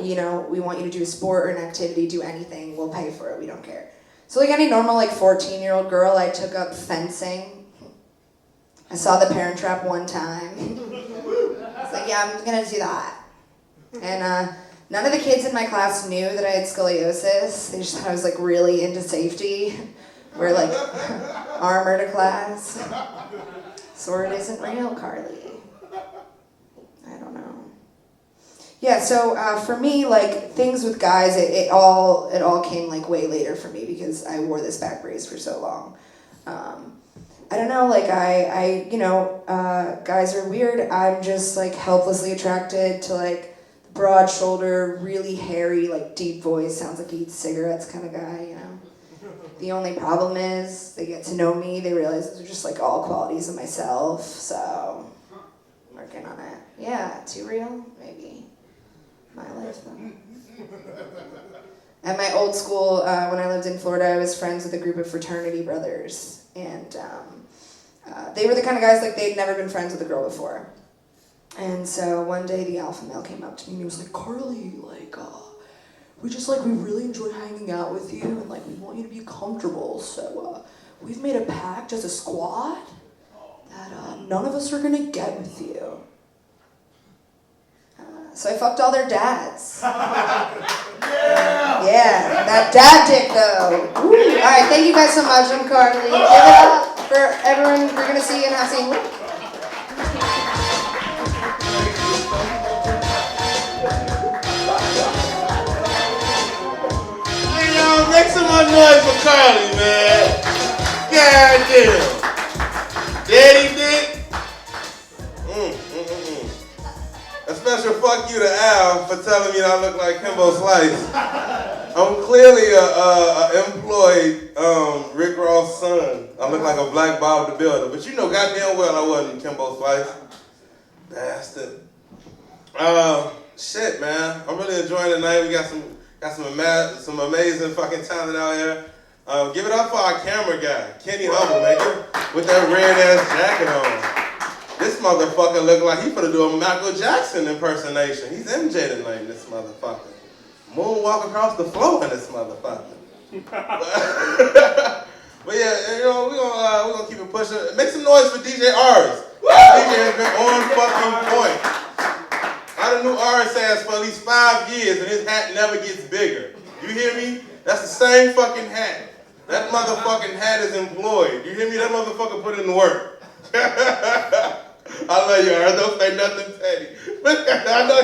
You know, we want you to do a sport or an activity, do anything. We'll pay for it. We don't care. So like any normal like 14-year-old girl, I took up fencing. I saw The Parent Trap one time. I was like, yeah, I'm going to do that. And none of the kids in my class knew that I had scoliosis. They just thought I was like really into safety. We're like armor to class. Sword isn't real, Carly. I don't know. Yeah, so for me, like things with guys, it all came like way later for me because I wore this back brace for so long. I don't know, like I you know, guys are weird. I'm just like helplessly attracted to like broad shoulder, really hairy, like deep voice, sounds like he eats cigarettes kind of guy, you know. The only problem is they get to know me, they realize those are just like all qualities of myself, so working on it. Yeah, too real? Maybe. My life though. At my old school, when I lived in Florida, I was friends with a group of fraternity brothers, and they were the kind of guys like they'd never been friends with a girl before. And so one day the alpha male came up to me and he was like, Carly, like, we really enjoy hanging out with you and like we want you to be comfortable. So we've made a pact as a squad that none of us are gonna get with you. So I fucked all their dads. Yeah, that dad dick though. Woo. All right, thank you guys so much. I'm Carly. Give it up for everyone. We're gonna see you in housing. Hey, y'all, make some more noise for Carly, man. God damn. Daddy dick. A special fuck you to Al for telling me that I look like Kimbo Slice. I'm clearly a employed Rick Ross' son. I look like a Black Bob the Builder, but you know goddamn well I wasn't Kimbo Slice. Bastard. Shit, man. I'm really enjoying the night. We got some amazing fucking talent out here. Give it up for our camera guy, Kenny Hubble, man. With that red ass jacket on. This motherfucker look like he finna do a Michael Jackson impersonation. He's MJ tonight, this motherfucker. Moonwalk across the floor in this motherfucker. But yeah, you know, we're gonna keep it pushing. Make some noise for DJ Aris. DJ has been on fucking point. I done knew Aris ass for at least 5 years and his hat never gets bigger. You hear me? That's the same fucking hat. That motherfucking hat is employed. You hear me? That motherfucker put in the work. I love you, Aris. Don't say nothing petty. I know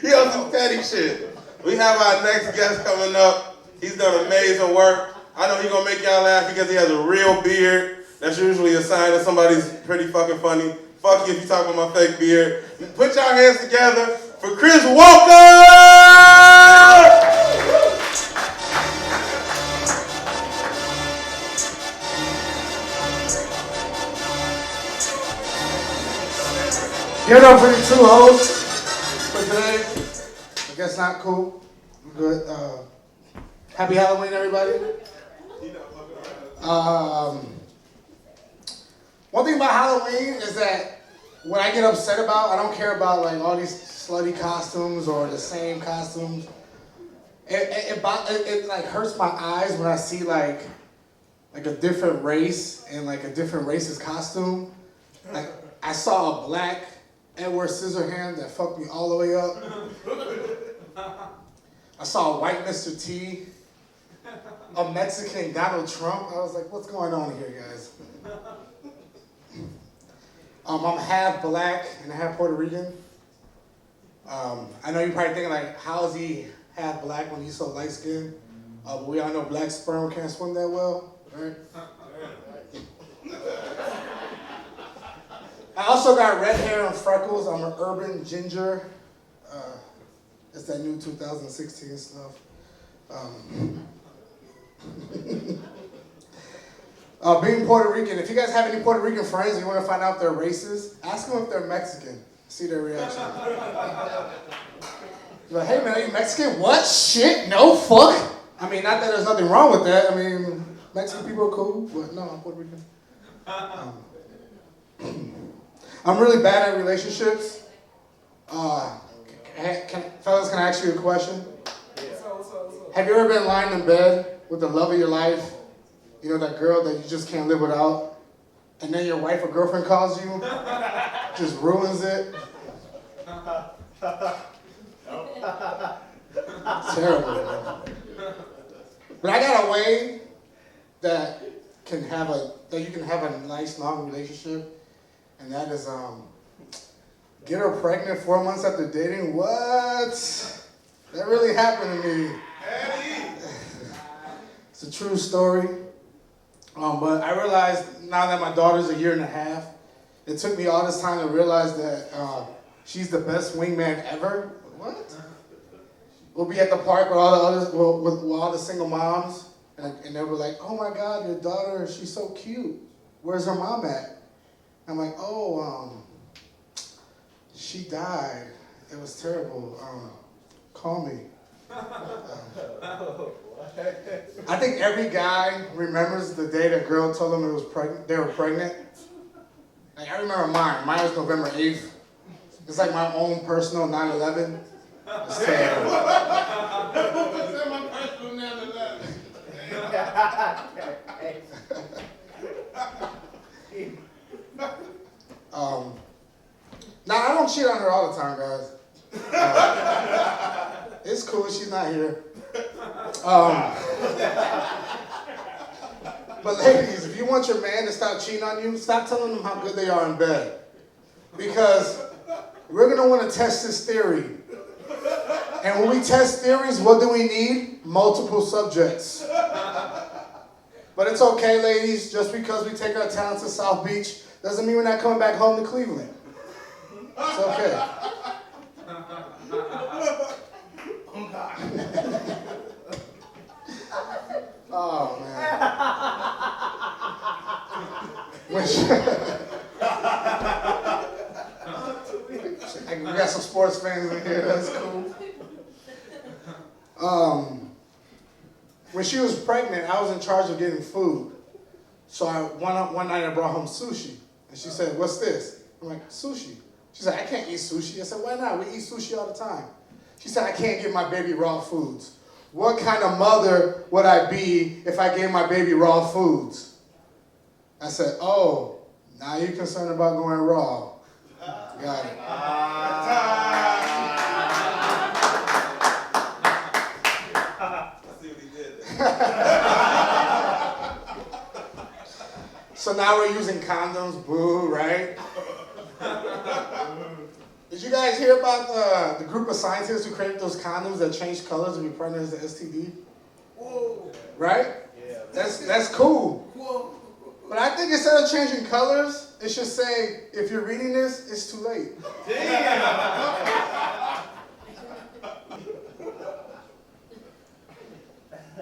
he on some petty shit. We have our next guest coming up. He's done amazing work. I know he's gonna make y'all laugh because he has a real beard. That's usually a sign that somebody's pretty fucking funny. Fuck you if you talk about my fake beard. Put y'all hands together for Chris Walker! Give it up for the two hosts for today. I guess not cool. Good. Happy Halloween, everybody. One thing about Halloween is that what I get upset about, I don't care about like all these slutty costumes or the same costumes. It like hurts my eyes when I see like a different race and like a different race's costume. Like I saw a black Edward Scissorhands that fucked me all the way up. I saw a white Mr. T, a Mexican Donald Trump. I was like, what's going on here, guys? I'm half black and half Puerto Rican. I know you're probably thinking like, how is he half black when he's so light skinned? But we all know black sperm can't swim that well, right? I also got red hair and freckles. I'm an urban ginger. It's that new 2016 stuff. Being Puerto Rican, if you guys have any Puerto Rican friends and you want to find out their races, ask them if they're Mexican. See their reaction. You're like, hey man, are you Mexican? What? Shit? No, fuck. I mean, not that there's nothing wrong with that. I mean, Mexican people are cool, but no, I'm Puerto Rican. I'm really bad at relationships. Fellas, can I ask you a question? Have you ever been lying in bed with the love of your life? You know, that girl that you just can't live without? And then your wife or girlfriend calls you? Just ruins it? It's terrible, man. But I got a way that you can have a nice long relationship, and that is get her pregnant 4 months after dating. What? That really happened to me. It's a true story. But I realized now that my daughter's a year and a half, it took me all this time to realize that she's the best wingman ever. What? We'll be at the park with all the others, with all the single moms, and they were like, "Oh my God, your daughter, she's so cute. Where's her mom at?" I'm like, "Oh, she died. It was terrible. Call me." I think every guy remembers the day that girl told them they were pregnant. Like, I remember mine. Mine was November 8th. It's like my own personal 9/11. It's terrible. Now, I don't cheat on her all the time, guys. cool. She's not here. But ladies, if you want your man to stop cheating on you, stop telling them how good they are in bed. Because we're going to want to test this theory. And when we test theories, what do we need? Multiple subjects. But it's okay, ladies. Just because we take our talents to South Beach doesn't mean we're not coming back home to Cleveland. It's okay. Oh, man. We got some sports fans in here. That's cool. When she was pregnant, I was in charge of getting food. So one night I brought home sushi. And she said, "What's this?" I'm like, "Sushi." She said, "I can't eat sushi." I said, "Why not? We eat sushi all the time." She said, "I can't give my baby raw foods." What kind of mother would I be if I gave my baby raw foods? I said, "Oh, now you're concerned about going raw." Got it. So now we're using condoms, boo, right? Did you guys hear about the group of scientists who created those condoms that change colors and be pregnant as an STD? Whoa. Right? Yeah. That's cool. Whoa. But I think instead of changing colors, it should say, if you're reading this, it's too late. Damn.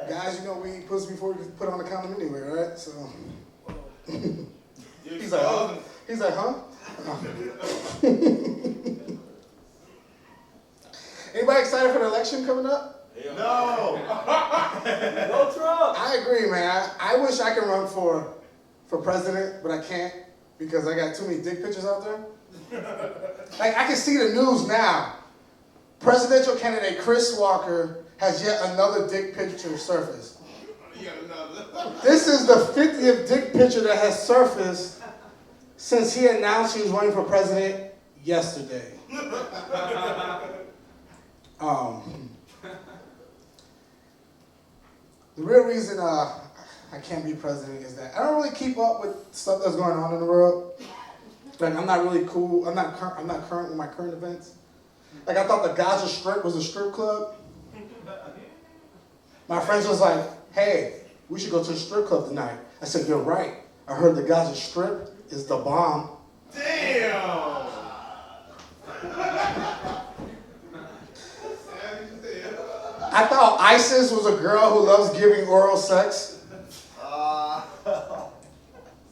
Guys, you know we eat pussy before we put on the condom anyway, right? So he's like, huh? Anybody excited for the election coming up? No. Go Trump. I agree, man. I wish I could run for president, but I can't because I got too many dick pictures out there. Like, I can see the news now. Presidential candidate Chris Walker has yet another dick picture surfaced. This is the 50th dick picture that has surfaced since he announced he was running for president yesterday. The real reason I can't be president is that I don't really keep up with stuff that's going on in the world. Like, I'm not really cool. I'm not current with my current events. Like, I thought the Gaza Strip was a strip club. My friends was like, "Hey, we should go to a strip club tonight." I said, "You're right. I heard the Gaza Strip is the bomb." Damn. I thought ISIS was a girl who loves giving oral sex.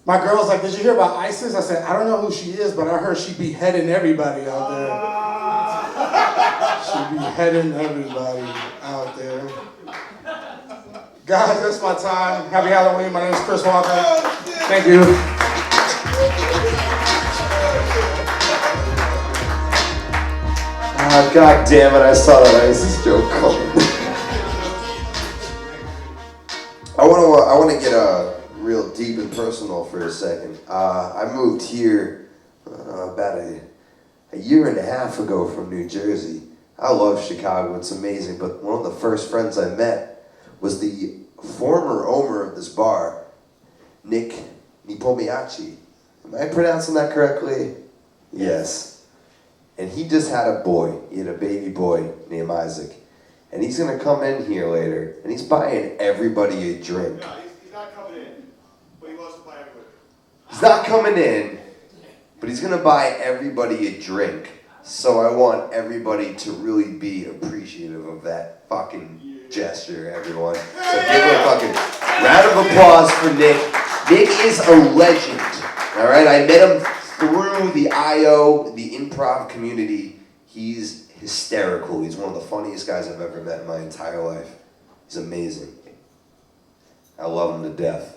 My girl's like, "Did you hear about ISIS?" I said, "I don't know who she is, but I heard she beheading everybody out there." She beheading everybody out there. Guys, that's my time. Happy Halloween. My name is Chris Walker. Thank you. God damn it, I saw that ISIS joke coming. I want to get real deep and personal for a second. I moved here about a year and a half ago from New Jersey. I love Chicago, it's amazing, but one of the first friends I met was the former owner of this bar, Nick Nipomiachi. Am I pronouncing that correctly? Yes. And he just had a boy. He had a baby boy named Isaac. And he's going to come in here later, and he's buying everybody a drink. No, he's not coming in, but he wants to buy everybody. He's not coming in, but he's going to buy everybody a drink. So I want everybody to really be appreciative of that fucking gesture, everyone. So give him a fucking round of applause for Nick. Nick is a legend, all right? I met him through the IO, the improv community. He's hysterical. He's one of the funniest guys I've ever met in my entire life. He's amazing. I love him to death.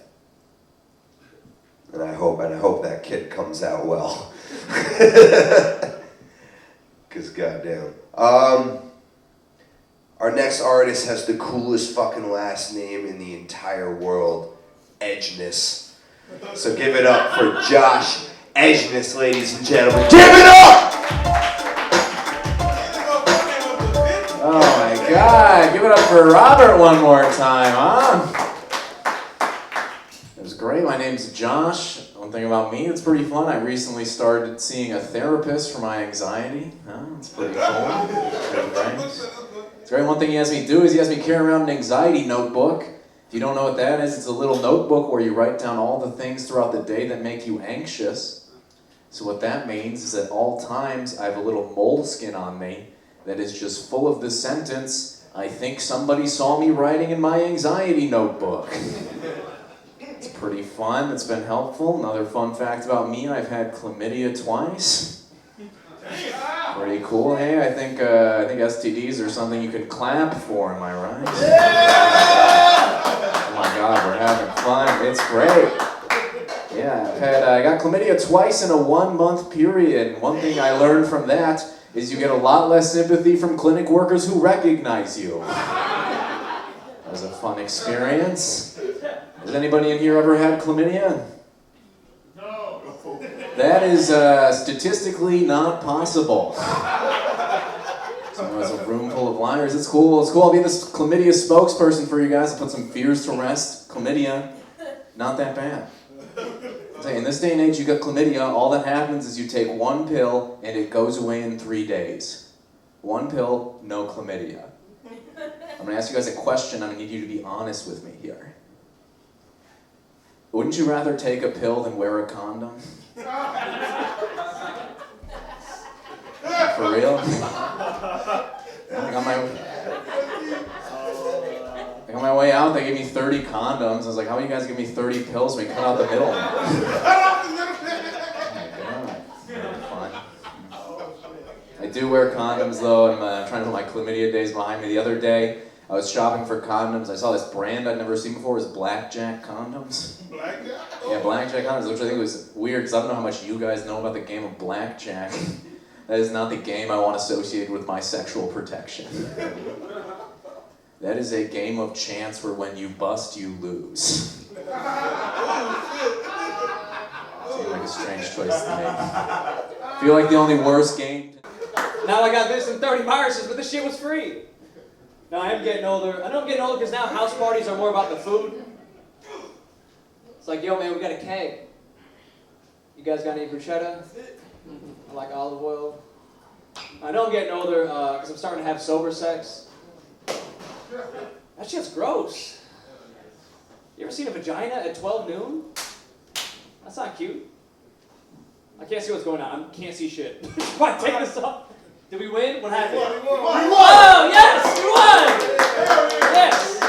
And I hope that kid comes out well. Because goddamn. Our next artist has the coolest fucking last name in the entire world, Edgeness. So give it up for Josh Edgeness, ladies and gentlemen. Give it up! Oh my God. Yeah, give it up for Robert one more time, huh? It was great. My name's Josh. One thing about me, it's pretty fun. I recently started seeing a therapist for my anxiety. Huh? It's pretty cool. Pretty great. It's great. One thing he has me do is he has me carry around an anxiety notebook. If you don't know what that is, it's a little notebook where you write down all the things throughout the day that make you anxious. So what that means is at all times I have a little moleskin on me that is just full of the sentence, "I think somebody saw me writing in my anxiety notebook." It's pretty fun. It's been helpful. Another fun fact about me, I've had chlamydia twice. Pretty cool. Hey, I think STDs are something you can clap for, am I right? Oh my God, we're having fun. It's great. Yeah, I got chlamydia twice in a 1 month period. One thing I learned from that is you get a lot less sympathy from clinic workers who recognize you. That was a fun experience. Has anybody in here ever had chlamydia? No. That is statistically not possible. So it's a room full of liars. It's cool. It's cool. I'll be this chlamydia spokesperson for you guys to put some fears to rest. Chlamydia, not that bad. In this day and age, you got chlamydia, all that happens is you take one pill and it goes away in 3 days. One pill, no chlamydia. I'm going to ask you guys a question. I'm going to need you to be honest with me here. Wouldn't you rather take a pill than wear a condom? For real? On my way out, they gave me 30 condoms. I was like, how about you guys give me 30 pills and we cut out the middle? Oh my God. Fun. I do wear condoms though. I'm trying to put my chlamydia days behind me. The other day, I was shopping for condoms. I saw this brand I'd never seen before. It was Blackjack condoms. Blackjack? Yeah, Blackjack condoms, which I think was weird because I don't know how much you guys know about the game of Blackjack. That is not the game I want associated with my sexual protection. That is a game of chance where when you bust, you lose. Seems like a strange choice to make. I feel like the only worst game. Now I got this and 30 viruses, but this shit was free. Now I am getting older. I know I'm getting older because now house parties are more about the food. It's like, yo man, we got a keg. You guys got any bruschetta? I like olive oil. I know I'm getting older because I'm starting to have sober sex. That shit's gross. You ever seen a vagina at 12 noon? That's not cute. I can't see what's going on. I can't see shit. Why take this off? Did we win? What happened? We won! Oh, yes! We won! Yes!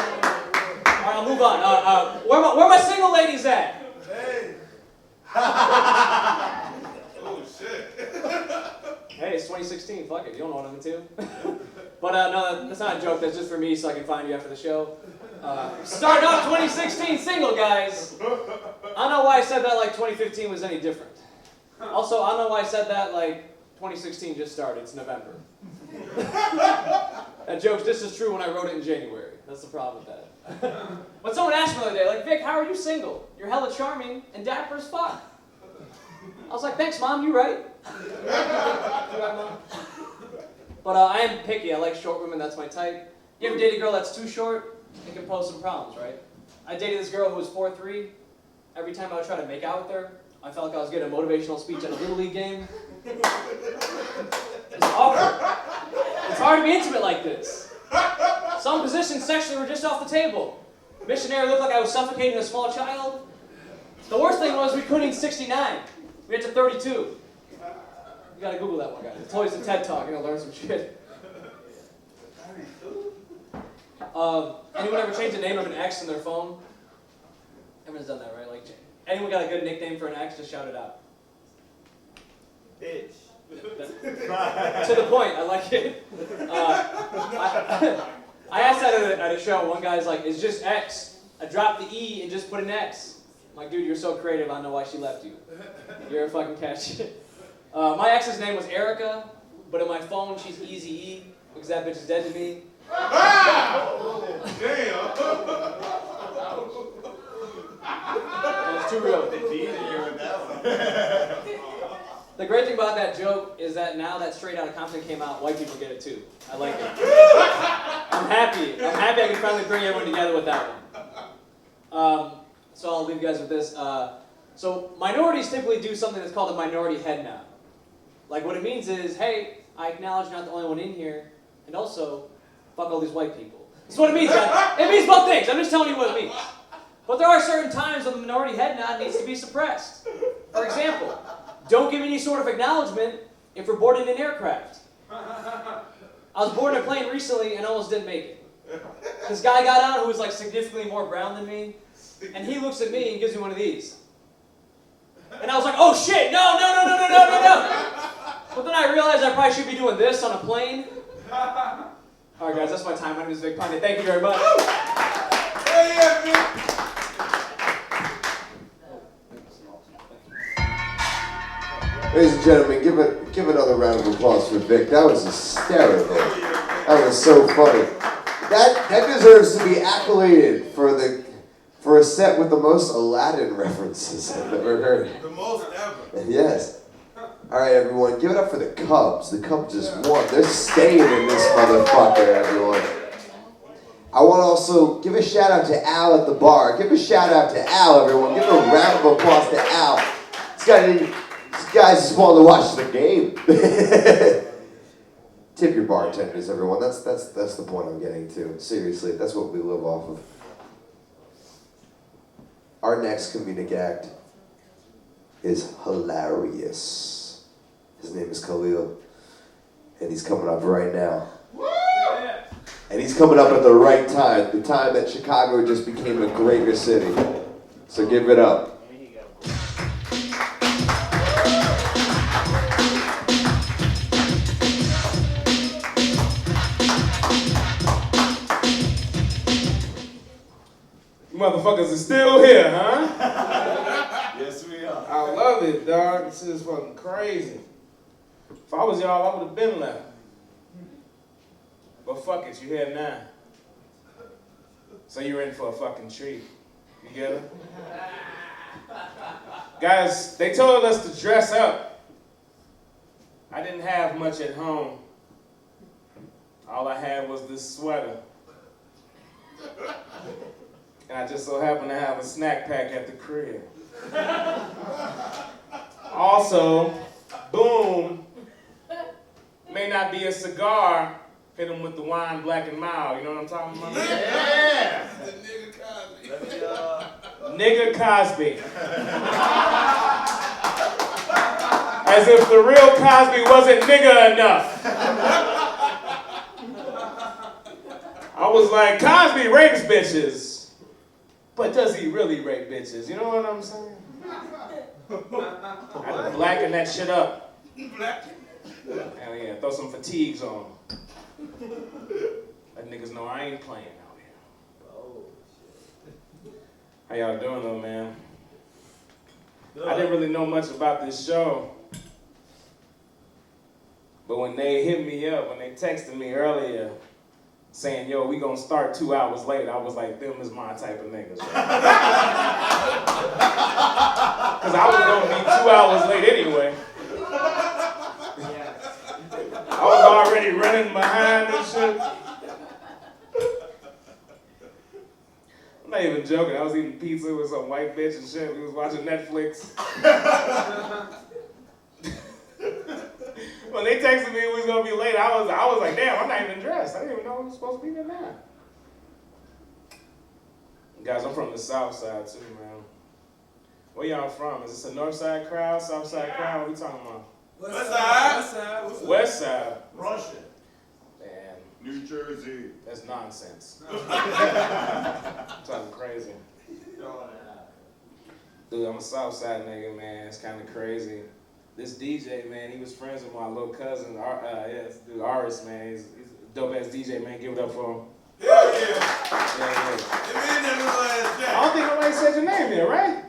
Alright, I'll move on. Where my single ladies at? Hey! Oh, shit. Hey, it's 2016. Fuck it. You don't know what I'm into. But no, that's not a joke. That's just for me so I can find you after the show. Starting off 2016 single, guys. I don't know why I said that like 2015 was any different. Also, I don't know why I said that like 2016 just started. It's November. That joke's just as true when I wrote it in January. That's the problem with that. When someone asked me the other day, like, Vic, how are you single? You're hella charming and dapper as fuck. I was like, thanks, Mom. You right. You right, Mom? But I am picky. I like short women. That's my type. You ever date a girl that's too short? It can pose some problems, right? I dated this girl who was 4'3". Every time I would try to make out with her, I felt like I was getting a motivational speech at a Little League game. It's awkward. It's hard to be intimate like this. Some positions sexually were just off the table. Missionary looked like I was suffocating a small child. The worst thing was we couldn't eat 69. We had to 32. You gotta Google that one, guys. It's always a TED Talk. You're gonna learn some shit. Anyone ever changed the name of an ex in their phone? Everyone's done that, right? Like, anyone got a good nickname for an ex? Just shout it out. Bitch. To the point. I like it. I asked that at a show. One guy's like, "It's just X." I dropped the E and just put an X. I'm like, dude, you're so creative. I don't know why she left you. You're a fucking catch. My ex's name was Erica, but in my phone she's Easy E because that bitch is dead to me. Damn. That's too real. The great thing about that joke is that now that Straight Outta Compton came out, white people get it too. I like it. I'm happy. I'm happy I can finally bring everyone together with that one. So I'll leave you guys with this. So minorities typically do something that's called a minority head nod. Like what it means is, hey, I acknowledge you're not the only one in here, and also, fuck all these white people. That's what it means, guys. It means both things. I'm just telling you what it means. But there are certain times when the minority head nod needs to be suppressed. For example, don't give any sort of acknowledgement if we're boarding an aircraft. I was boarding a plane recently and almost didn't make it. This guy got on who was like significantly more brown than me, and he looks at me and gives me one of these. And I was like, oh shit, no. But then I realized I probably should be doing this on a plane. Alright guys, that's my time. My name is Vic Pundit. Thank you very much. Ladies and gentlemen, give another round of applause for Vic. That was hysterical. That was so funny. That deserves to be accoladed for a set with the most Aladdin references I've ever heard. The most ever. Yes. All right, everyone, give it up for the Cubs. The Cubs just won. They're staying in this motherfucker, everyone. I want to also give a shout out to Al at the bar. Give a shout out to Al, everyone. Give a round of applause to Al. This guy's just wanted to watch the game. Tip your bartenders, everyone. That's the point I'm getting to. Seriously, that's what we live off of. Our next comedic act is hilarious. His name is Khalil, and he's coming up right now. And he's coming up at the right time, the time that Chicago just became a greater city. So give it up. Motherfuckers are still here, huh? Yes, we are. I love it, dog. This is fucking crazy. If I was y'all, I would have been left. But fuck it, you're here now. So you're in for a fucking treat. You get it? Guys, they told us to dress up. I didn't have much at home. All I had was this sweater. And I just so happened to have a snack pack at the crib. Also, boom, may not be a cigar, hit him with the wine black and mild, you know what I'm talking about? Yeah! The Nigga Cosby. As if the real Cosby wasn't nigga enough. I was like, Cosby rapes bitches. But does he really rape bitches? You know what I'm saying? I had to blacken that shit up. Hell yeah, throw some fatigues on them. Let niggas know I ain't playing out here. How y'all doing though, man? I didn't really know much about this show. But when they hit me up, when they texted me earlier, saying, yo, we gonna start 2 hours late, I was like, them is my type of niggas. Because I was gonna be 2 hours late anyway. I was already running behind and shit. I'm not even joking. I was eating pizza with some white bitch and shit. We was watching Netflix. When they texted me we was gonna be late, I was like, damn, I'm not even dressed. I didn't even know I was supposed to be there now. Guys, I'm from the South Side too, man. Where y'all from? Is this a North Side crowd, South Side crowd? What we talking about? West Side. West Side. Russian. Man. New Jersey. That's nonsense. Talking crazy. Dude, I'm a South Side nigga, man. It's kind of crazy. This DJ, man, he was friends with my little cousin, dude, Aris, man. He's a dope-ass DJ, man. Give it up for him. Hell yeah. Yeah. I don't think nobody said your name here, right?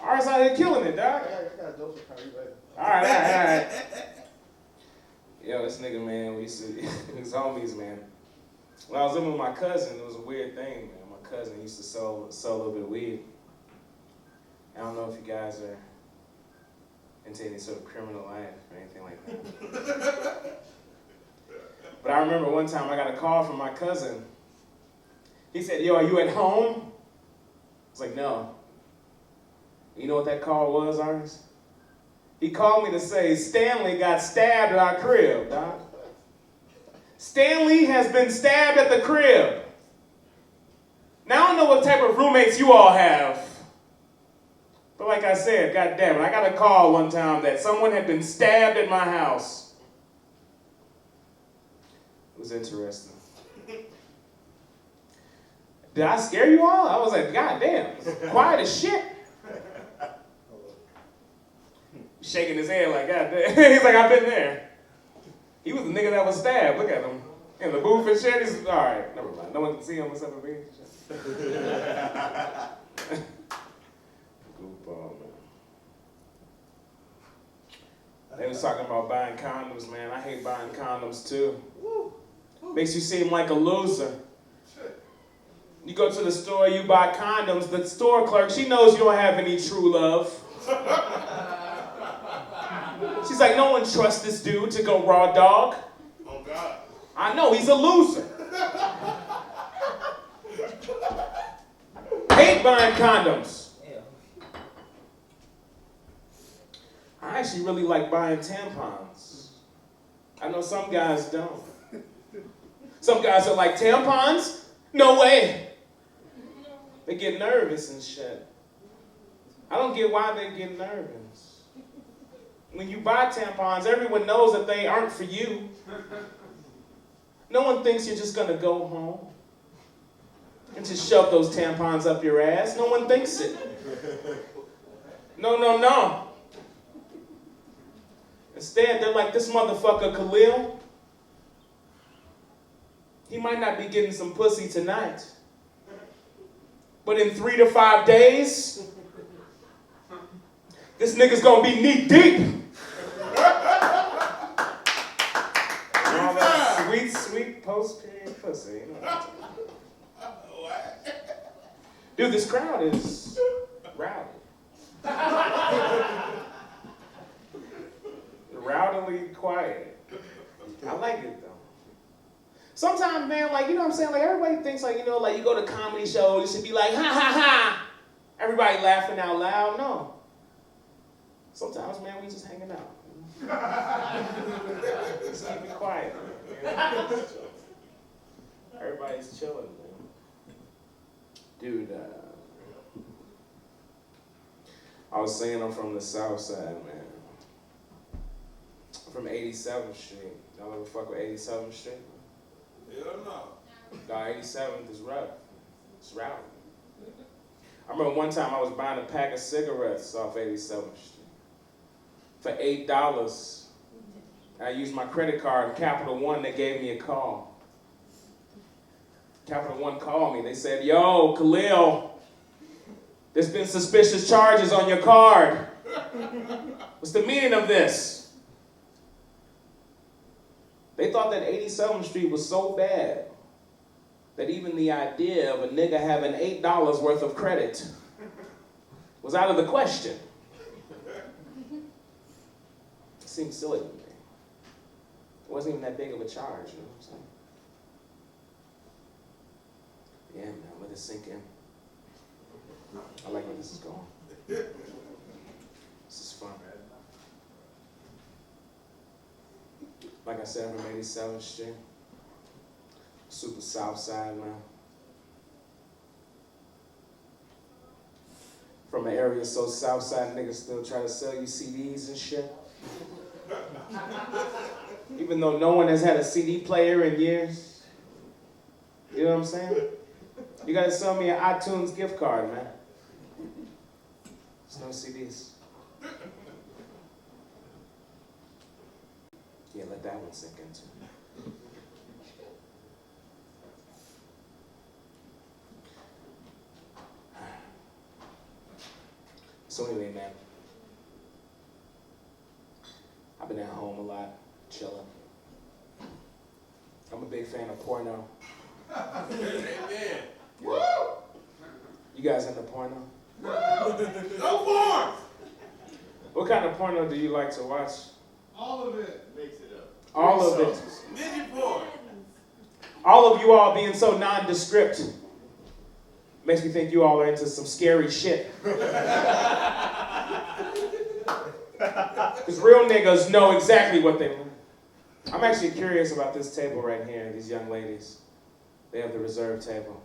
Aris out here killing it, dog. All right. Yo, this nigga, man, we used to, his homies, man. When I was living with my cousin, it was a weird thing, man. My cousin used to sell a little bit of weed. I don't know if you guys are into any sort of criminal life or anything like that. But I remember one time I got a call from my cousin. He said, "Yo, are you at home?" I was like, "No." You know what that call was, Ernest? He called me to say Stanley got stabbed at our crib, Doc. Stanley has been stabbed at the crib. Now I don't know what type of roommates you all have. But like I said, God damn it, I got a call one time that someone had been stabbed at my house. It was interesting. Did I scare you all? I was like, God damn, quiet as shit. Shaking his head like, God damn. He's like, I've been there. He was the nigga that was stabbed. Look at him. In the booth and shit. He's, all right, never mind. No one can see him except for me. Goofball, man. They was talking about buying condoms, man. I hate buying condoms, too. Makes you seem like a loser. You go to the store, you buy condoms. The store clerk, she knows you don't have any true love. She's like, no one trusts this dude to go raw dog. Oh, God. I know, he's a loser. Hate buying condoms. I actually really like buying tampons. I know some guys don't. Some guys are like, tampons? No way. They get nervous and shit. I don't get why they get nervous. When you buy tampons, everyone knows that they aren't for you. No one thinks you're just gonna go home and just shove those tampons up your ass. No one thinks it. No, no, no. Instead, they're like, this motherfucker Khalil, he might not be getting some pussy tonight, but in 3 to 5 days, this nigga's gonna be knee deep. All that sweet, sweet post-period pussy. You know. Dude, this crowd is rowdy. Rowdily quiet. I like it though. Sometimes, man, like, you know what I'm saying? Like, everybody thinks, like, you know, like, you go to comedy shows, you should be like, ha ha ha. Everybody laughing out loud. No. Sometimes, man, we just hanging out. Just keep it quiet. Everybody's chilling, man. Dude, I was saying I'm from the South Side, man. I'm from 87th Street. Y'all ever fuck with 87th Street? Hell no. No, 87th is rough. It's rowdy. I remember one time I was buying a pack of cigarettes off 87th Street for $8. I used my credit card, and Capital One, they gave me a call. Capital One called me. They said, yo, Khalil, there's been suspicious charges on your card. What's the meaning of this? They thought that 87th Street was so bad that even the idea of a nigga having $8 worth of credit was out of the question. It seemed silly to me. It wasn't even that big of a charge, you know what I'm saying? Yeah, man, let it sink in. I like where this is going. This is fun. Like I said, I'm from 87th Street. Super South Side, man. From an area so South Side, niggas still try to sell you CDs and shit. Even though no one has had a CD player in years. You know what I'm saying? You gotta sell me an iTunes gift card, man. There's no CDs. Yeah, let that one sink in too. So anyway, man, I've been at home a lot, chilling. I'm a big fan of porno. Amen. Woo! You guys into porno? Go for it! What kind of porno do you like to watch? All of it makes it up. All of it. Midget porn. All of you all being so nondescript makes me think you all are into some scary shit. Because real niggas know exactly what they want. I'm actually curious about this table right here, these young ladies. They have the reserve table.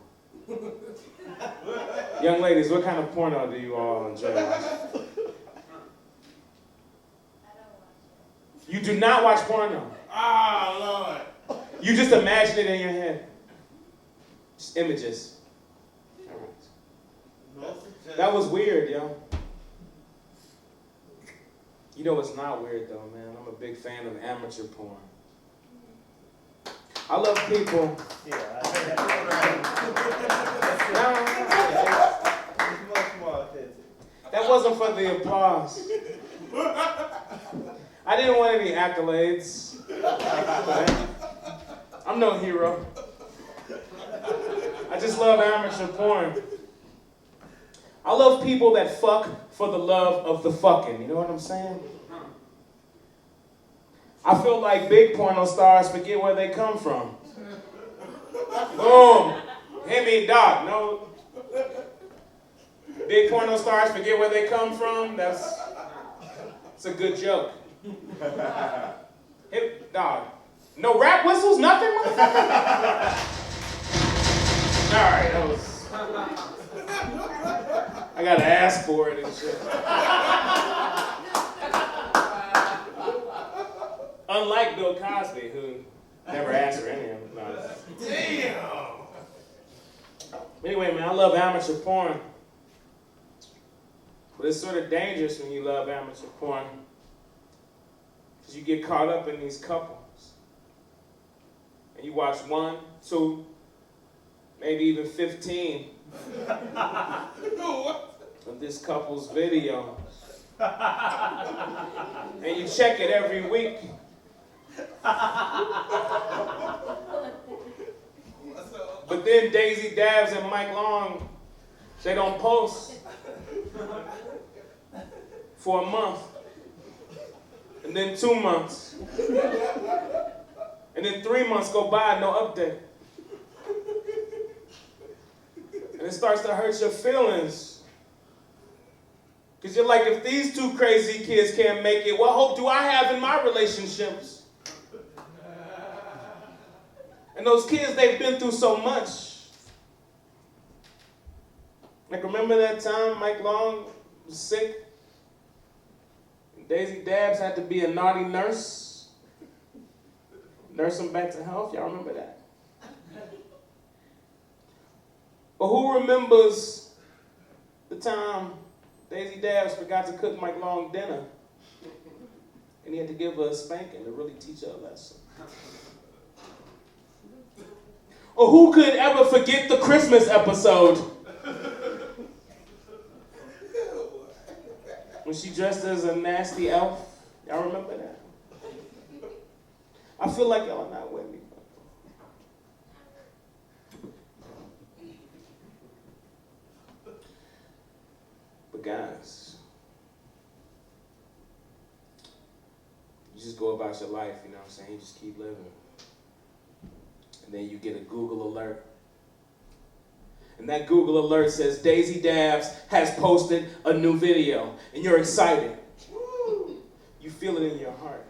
Young ladies, what kind of porno do you all enjoy watching? You do not watch porno. Ah, Lord. You just imagine it in your head. Just images. That was weird, yo. You know what's not weird though, man? I'm a big fan of amateur porn. I love people. That wasn't for the applause. I didn't want any accolades. I'm no hero. I just love amateur porn. I love people that fuck for the love of the fucking. You know what I'm saying? I feel like big porno stars forget where they come from. Boom. Hit me, Doc. No. Big porno stars forget where they come from. It's a good joke. Hit, dog. No rap whistles, nothing, motherfucker? Alright, that was... I gotta ask for it and shit. Unlike Bill Cosby, who never asked for any of it. No. Damn! Anyway, man, I love amateur porn. But it's sort of dangerous when you love amateur porn. Because you get caught up in these couples. And you watch 1, 2, maybe even 15 of this couple's videos. And you check it every week. But then Daisy Dabbs and Mike Long, they don't post for a month. And then 2 months. And then 3 months go by, no update. And it starts to hurt your feelings. Because you're like, if these 2 crazy kids can't make it, what hope do I have in my relationships? And those kids, they've been through so much. Like, remember that time Mike Long was sick? And Daisy Dabbs had to be a naughty nurse. Nurse him back to health. Y'all remember that? But who remembers the time Daisy Dabbs forgot to cook Mike Long dinner? And he had to give her a spanking to really teach her a lesson. Or who could ever forget the Christmas episode? When she dressed as a nasty elf. Y'all remember that? I feel like y'all are not with me. But guys, you just go about your life, you know what I'm saying? You just keep living. And then you get a Google alert. And that Google alert says Daisy Dabbs has posted a new video. And you're excited. You feel it in your heart.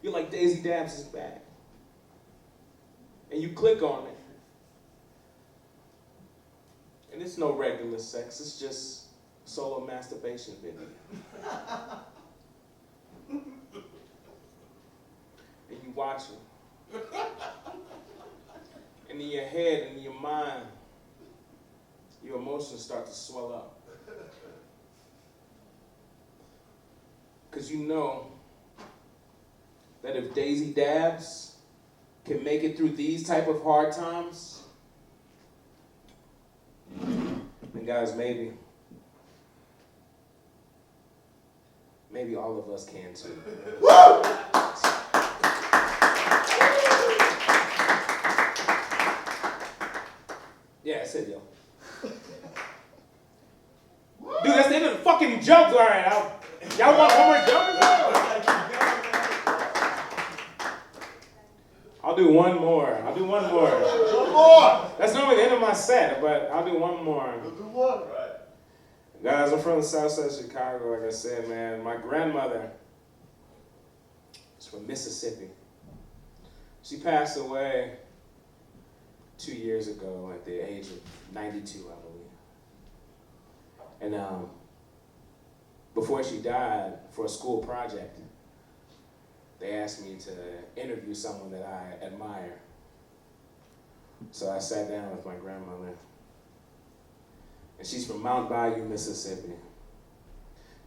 You're like, Daisy Dabbs is back. And you click on it. And it's no regular sex. It's just solo masturbation video. And you watch it. And in your head and in your mind, your emotions start to swell up. Because you know that if Daisy Dabbs can make it through these type of hard times, then guys, maybe all of us can too. Yeah, I said yo. Dude, that's the end of the fucking joke. right. Y'all want one more joke? I'll do one more. One more. That's normally the end of my set, but I'll do one more. Do what? Guys, I'm from the south side of Chicago, like I said, man. My grandmother is from Mississippi. She passed away 2 years ago at the age of 92, I believe. And before she died, for a school project, they asked me to interview someone that I admire. So I sat down with my grandmother. And she's from Mount Bayou, Mississippi.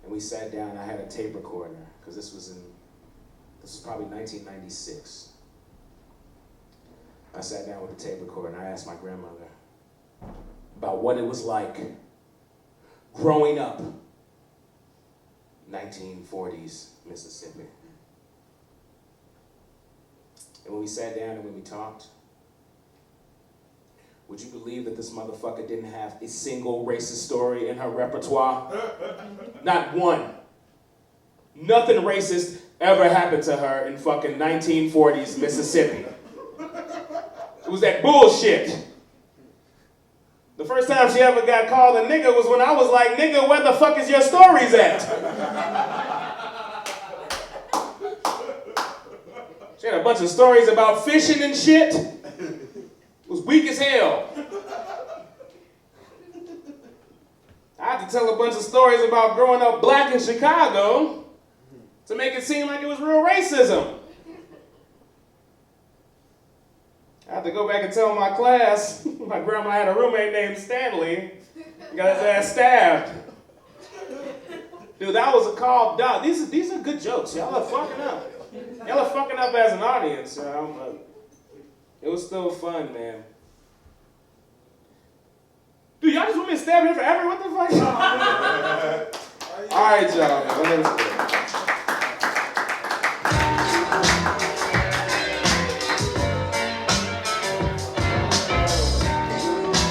And we sat down, I had a tape recorder, because this was probably 1996. I sat down with the tape recorder and I asked my grandmother about what it was like growing up 1940s Mississippi. And when we sat down and when we talked, would you believe that this motherfucker didn't have a single racist story in her repertoire? Not one. Nothing racist ever happened to her in fucking 1940s Mississippi. It was that bullshit. The first time she ever got called a nigga was when I was like, nigga, where the fuck is your stories at? She had a bunch of stories about fishing and shit. It was weak as hell. I had to tell a bunch of stories about growing up black in Chicago to make it seem like it was real racism. I had to go back and tell my class my grandma had a roommate named Stanley. He got his ass stabbed. Dude, that was a call. Dog, these are good jokes. Y'all are fucking up. Y'all are fucking up as an audience. But it was still fun, man. Dude, y'all just want me to stab him forever? What the fuck? All right, y'all.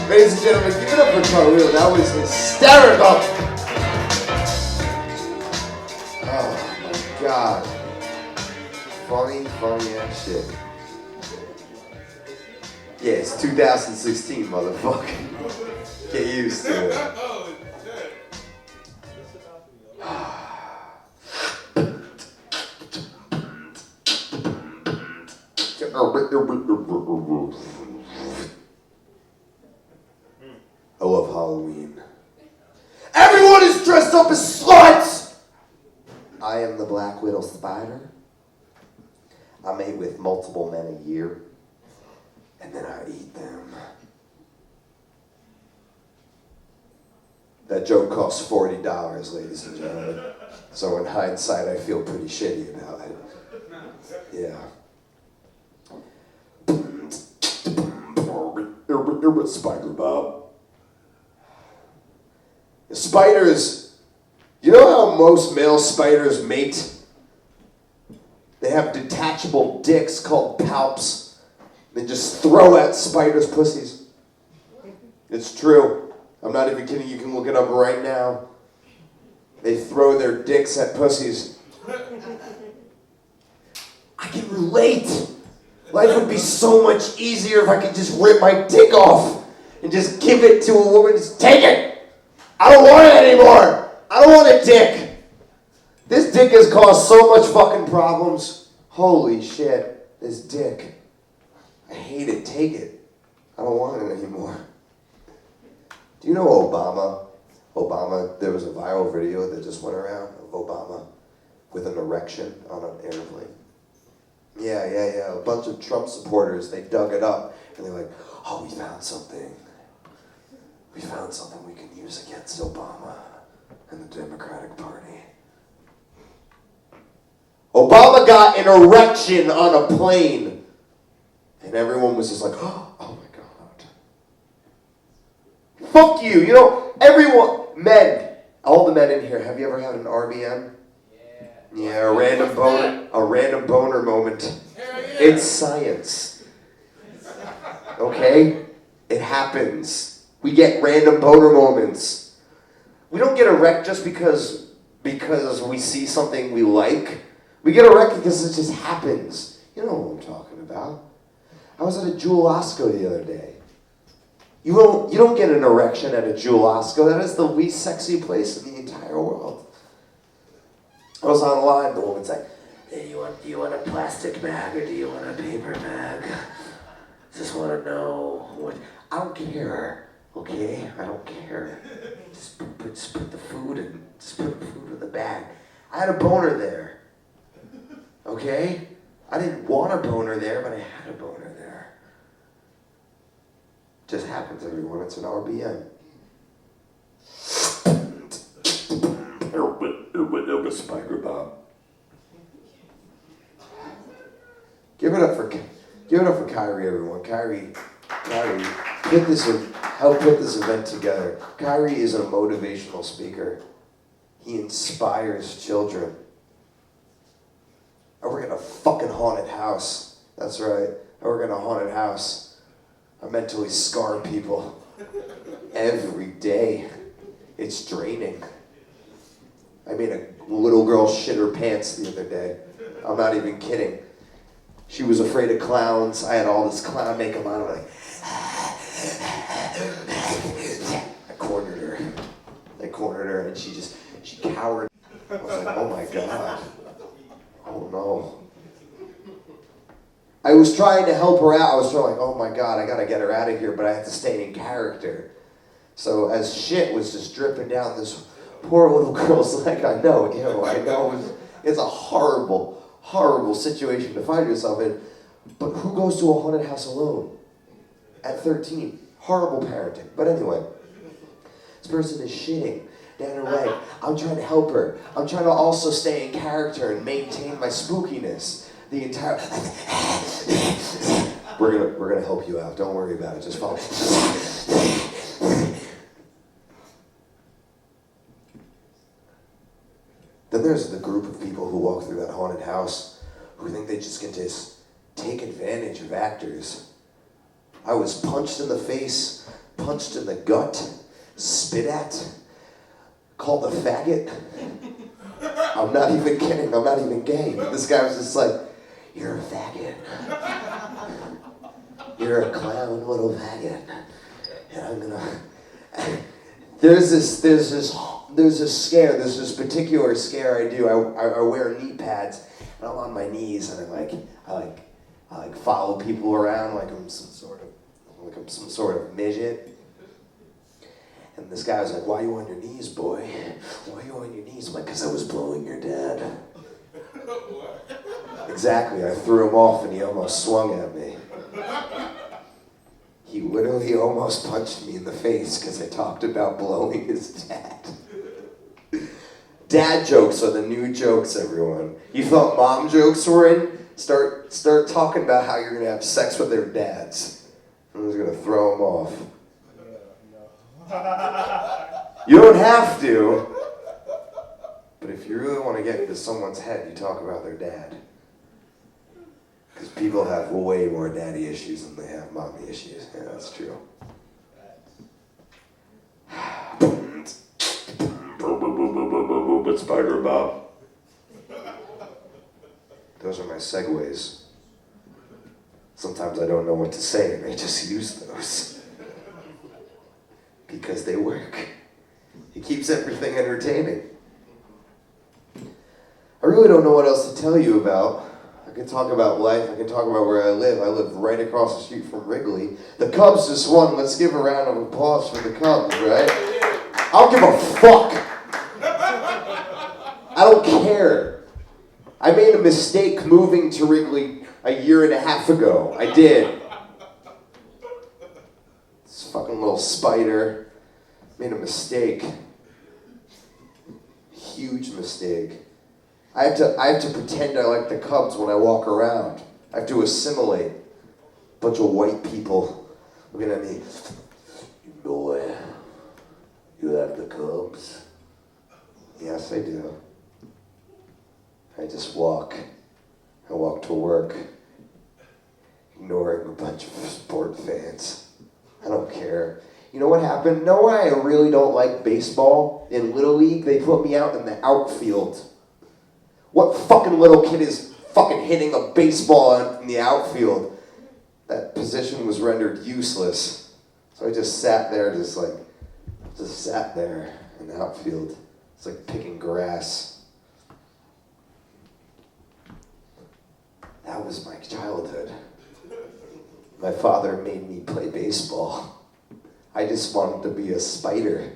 Ladies and gentlemen, give it up for Khalil. That was hysterical. Oh my God. Funny ass shit. Yeah, it's 2016, motherfucker. Get used to it. I love Halloween. Everyone is dressed up as sluts! I am the Black Widow Spider. I mate with multiple men a year, and then I eat them. That joke costs $40, ladies and gentlemen. So in hindsight, I feel pretty shitty about it. Yeah. Spider Bob. Spiders, you know how most male spiders mate? They have detachable dicks called palps. They just throw at spiders' pussies. It's true. I'm not even kidding. You can look it up right now. They throw their dicks at pussies. I can relate. Life would be so much easier if I could just rip my dick off and just give it to a woman. Just take it. I don't want it anymore. I don't want a dick. This dick has caused so much fucking problems. Holy shit. This dick. I hate it. Take it. I don't want it anymore. Do you know Obama? There was a viral video that just went around of Obama with an erection on an airplane. Yeah. A bunch of Trump supporters, they dug it up and they're like, oh, we found something. We found something we can use against Obama and the Democratic Party. Obama got an erection on a plane. And everyone was just like, oh my God. Fuck you. You know, everyone, men, all the men in here, have you ever had an RBM? Yeah, a random boner moment. It's science. Okay? It happens. We get random boner moments. We don't get erect just because because we see something we like. We get erected because it just happens. You know what I'm talking about. I was at a Jewel Osco the other day. You don't get an erection at a Jewel Osco. That is the least sexy place in the entire world. I was online, the woman's like, hey, do you want a plastic bag or do you want a paper bag? Just want to know what. I don't care, okay? I don't care. Just put the food in. Just put the food in the bag. I had a boner there, okay? I didn't want a boner there, but I had a boner there. Just happens, everyone. It's an RBM. Spider Bob. Give it up for Kyrie, everyone. Kyrie, help put this event together. Kyrie is a motivational speaker. He inspires children. I work in a fucking haunted house. That's right. I work in a haunted house. I mentally scar people every day. It's draining. I made a little girl shit her pants the other day. I'm not even kidding. She was afraid of clowns. I had all this clown makeup on. I'm like, I cornered her, and she cowered. I was like, oh my God. Oh no. I was trying to help her out. I was like, oh my God, I gotta get her out of here, but I have to stay in character. So as shit was just dripping down this poor little girl's leg, I know. It's a horrible, horrible situation to find yourself in. But who goes to a haunted house alone? At 13. Horrible parenting. But anyway, this person is shitting down her leg. I'm trying to help her. I'm trying to also stay in character and maintain my spookiness. The entire... We're gonna help you out. Don't worry about it. Just follow. Then there's the group of people who walk through that haunted house who think they just get to take advantage of actors. I was punched in the face, punched in the gut, spit at, called a faggot. I'm not even kidding, I'm not even gay. This guy was just like, you're a faggot. You're a clown little faggot. And I'm gonna... There's this particular scare I do. I wear knee pads, and I'm on my knees, and I follow people around like I'm some sort of midget. And this guy was like, "Why are you on your knees, boy? Why are you on your knees?" I'm like, "'Cause I was blowing your dad." Exactly. I threw him off, and he almost swung at me. He literally almost punched me in the face because I talked about blowing his dad. Dad jokes are the new jokes, everyone. You thought mom jokes were in? Start talking about how you're going to have sex with their dads. I'm just going to throw them off. You don't have to. But if you really want to get into someone's head, you talk about their dad. Because people have way more daddy issues than they have mommy issues. Yeah, that's true. Spider Bob. Those are my segues. Sometimes I don't know what to say and I just use those. Because they work. It keeps everything entertaining. I really don't know what else to tell you about. I can talk about life. I can talk about where I live. I live right across the street from Wrigley. The Cubs just won. Let's give a round of applause for the Cubs, right? I don't give a fuck. I don't care. I made a mistake moving to Wrigley a year and a half ago. I did. This fucking little spider made a mistake. Huge mistake. I have to pretend I like the Cubs when I walk around. I have to assimilate. Bunch of white people looking at me. Boy, you like the Cubs? Yes, I do. I just walk. I walk to work, ignoring a bunch of sport fans. I don't care. You know what happened? No, why I really don't like baseball? In Little League, they put me out in the outfield. What fucking little kid is fucking hitting a baseball in the outfield? That position was rendered useless. So I just sat there, just sat there in the outfield. It's like picking grass. That was my childhood. My father made me play baseball. I just wanted to be a spider.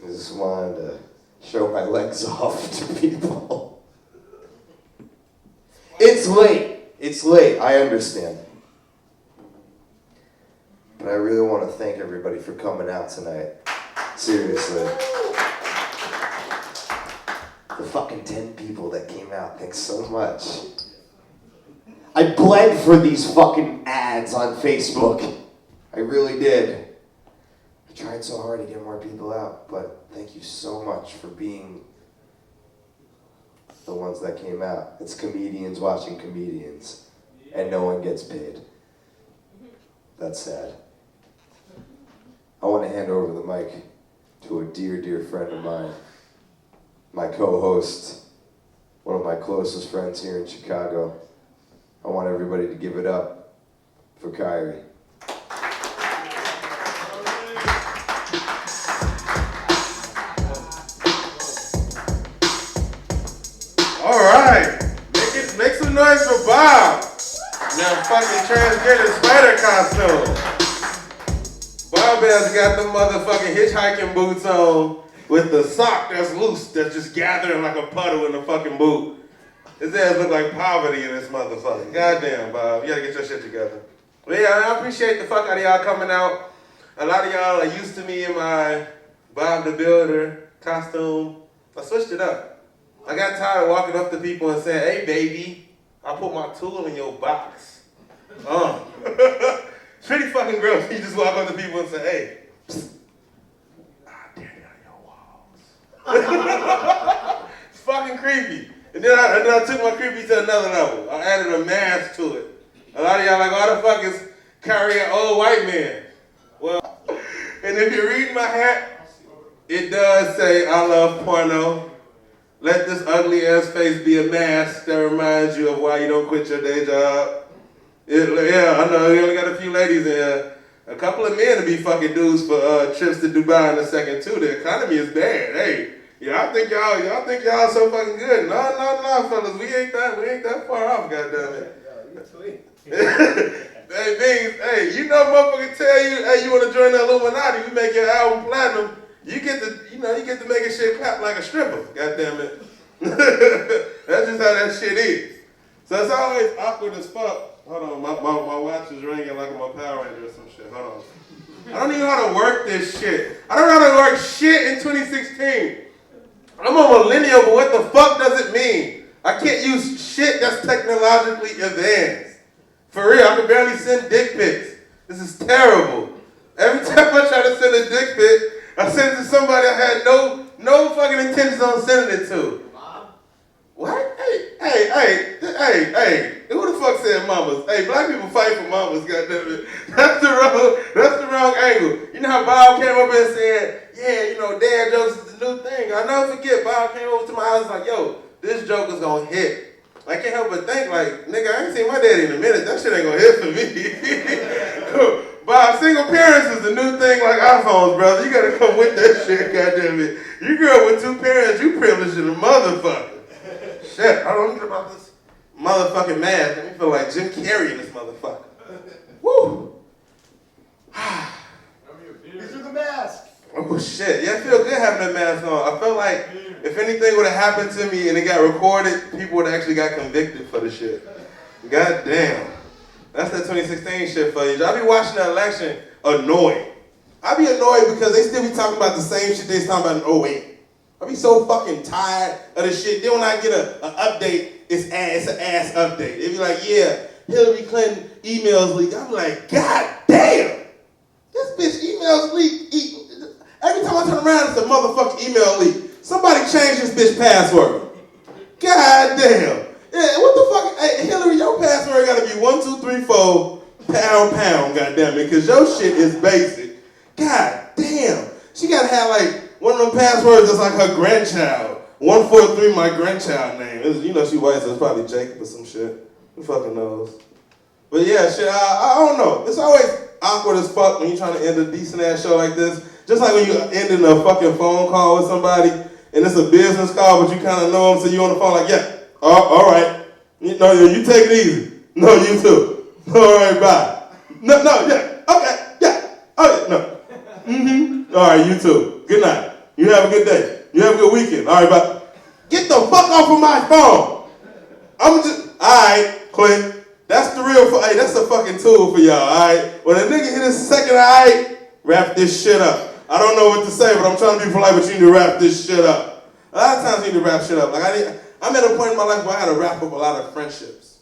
I just wanted to show my legs off to people. It's late. It's late. I understand. But I really want to thank everybody for coming out tonight. Seriously. The fucking 10 people that came out, thanks so much. I bled for these fucking ads on Facebook. I really did. I tried so hard to get more people out, but thank you so much for being the ones that came out. It's comedians watching comedians, and no one gets paid. That's sad. I want to hand over the mic to a dear, dear friend of mine, my co-host, one of my closest friends here in Chicago. I want everybody to give it up for Kyrie. All right, make some noise for Bob. Now fucking transgender spider costume. Bob has got the motherfucking hitchhiking boots on with the sock that's loose, that's just gathering like a puddle in the fucking boot. His ass look like poverty in this motherfucker. Goddamn, Bob, you gotta get your shit together. But yeah, I appreciate the fuck out of y'all coming out. A lot of y'all are used to me in my Bob the Builder costume. I switched it up. I got tired of walking up to people and saying, "Hey, baby, I put my tool in your box." It's pretty fucking gross. You just walk up to people and say, "Hey, psst, I dare you on your walls." It's fucking creepy. And then I took my creepy to another level. I added a mask to it. A lot of y'all like, why the fuck is Kyrie an old white man? Well, and if you read my hat, it does say, "I love porno. Let this ugly ass face be a mask that reminds you of why you don't quit your day job." Yeah, I know, we only got a few ladies in here. A couple of men to be fucking dudes for trips to Dubai in a second too. The economy is bad. Hey, y'all think y'all so fucking good. No, fellas, we ain't that far off, goddammit. Hey, Beans, hey, you know motherfucker tell you, hey, you wanna join the Illuminati, we make your album platinum. You get to make a shit clap like a stripper, goddammit. That's just how that shit is. So it's always awkward as fuck. Hold on, my watch is ringing like I'm a Power Ranger or some shit. Hold on. I don't even know how to work this shit. I don't know how to work shit in 2016. I'm a millennial, but what the fuck does it mean? I can't use shit that's technologically advanced. For real, I can barely send dick pics. This is terrible. Every time I try to send a dick pic, I send it to somebody I had no fucking intentions on sending it to. What? Hey, who the fuck said mamas? Hey, black people fight for mamas, goddammit. That's the wrong angle. You know how Bob came up and said, yeah, you know, dad jokes is the new thing. I'll never forget, Bob came over to my house like, yo, this joke is gonna hit. I can't help but think like, nigga, I ain't seen my daddy in a minute. That shit ain't gonna hit for me. Bob, single parents is the new thing like iPhones, brother. You gotta come with that shit, goddammit. You grew up with two parents, you privileged in a motherfucker. Shit, I don't know about this motherfucking mask. Let me feel like Jim Carrey in this motherfucker. Woo! These are the masks. Oh shit, yeah, I feel good having that mask on. I felt like if anything would have happened to me and it got recorded, people would have actually got convicted for the shit. God damn. That's that 2016 shit for you. I be watching the election annoyed. I be annoyed because they still be talking about the same shit they was talking about in 08. I be so fucking tired of this shit. Then when I get an update, it's an ass update. They be like, yeah, Hillary Clinton emails leak. I be like, God damn. This bitch emails leak. Every time I turn around, it's a motherfucking email leak. Somebody change this bitch password. God damn. Yeah, what the fuck? Hey, Hillary, your password gotta be 1234 ##, goddammit, because your shit is basic. God damn. She gotta have like one of them passwords that's like her grandchild. 143 my grandchild name. You know she white, so it's probably Jacob or some shit. Who fucking knows? But yeah, shit, I don't know. It's always awkward as fuck when you're trying to end a decent ass show like this. Just like when you ending a fucking phone call with somebody and it's a business call, but you kind of know them, so you on the phone like, yeah, all right. You take it easy. No, you too. All right, bye. No, yeah, okay, yeah, okay, no. Mm-hmm. All right, you too. Good night. You have a good day. You have a good weekend. All right, bye. Get the fuck off of my phone. I'm just, all right, click. That's the real, hey, that's a fucking tool for y'all, all right? When a nigga hit his second, all right, wrap this shit up. I don't know what to say, but I'm trying to be polite, but you need to wrap this shit up. A lot of times you need to wrap shit up. Like I'm at a point in my life where I had to wrap up a lot of friendships.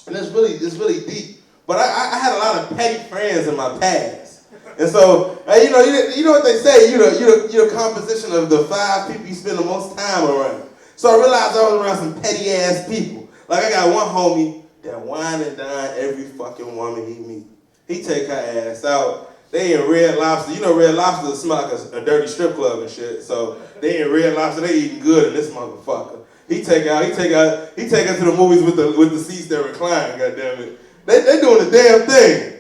And it's really deep. But I had a lot of petty friends in my past. And so, you know what they say, you're the composition of the 5 people you spend the most time around. So I realized I was around some petty ass people. Like I got one homie that wine and dine every fucking woman he meet. He take her ass out. They in Red Lobster. You know Red Lobster smell like a dirty strip club and shit. So they in Red Lobster. They eating good in this motherfucker. He take her to the movies with the seats that recline. Goddamn it. They doing the damn thing.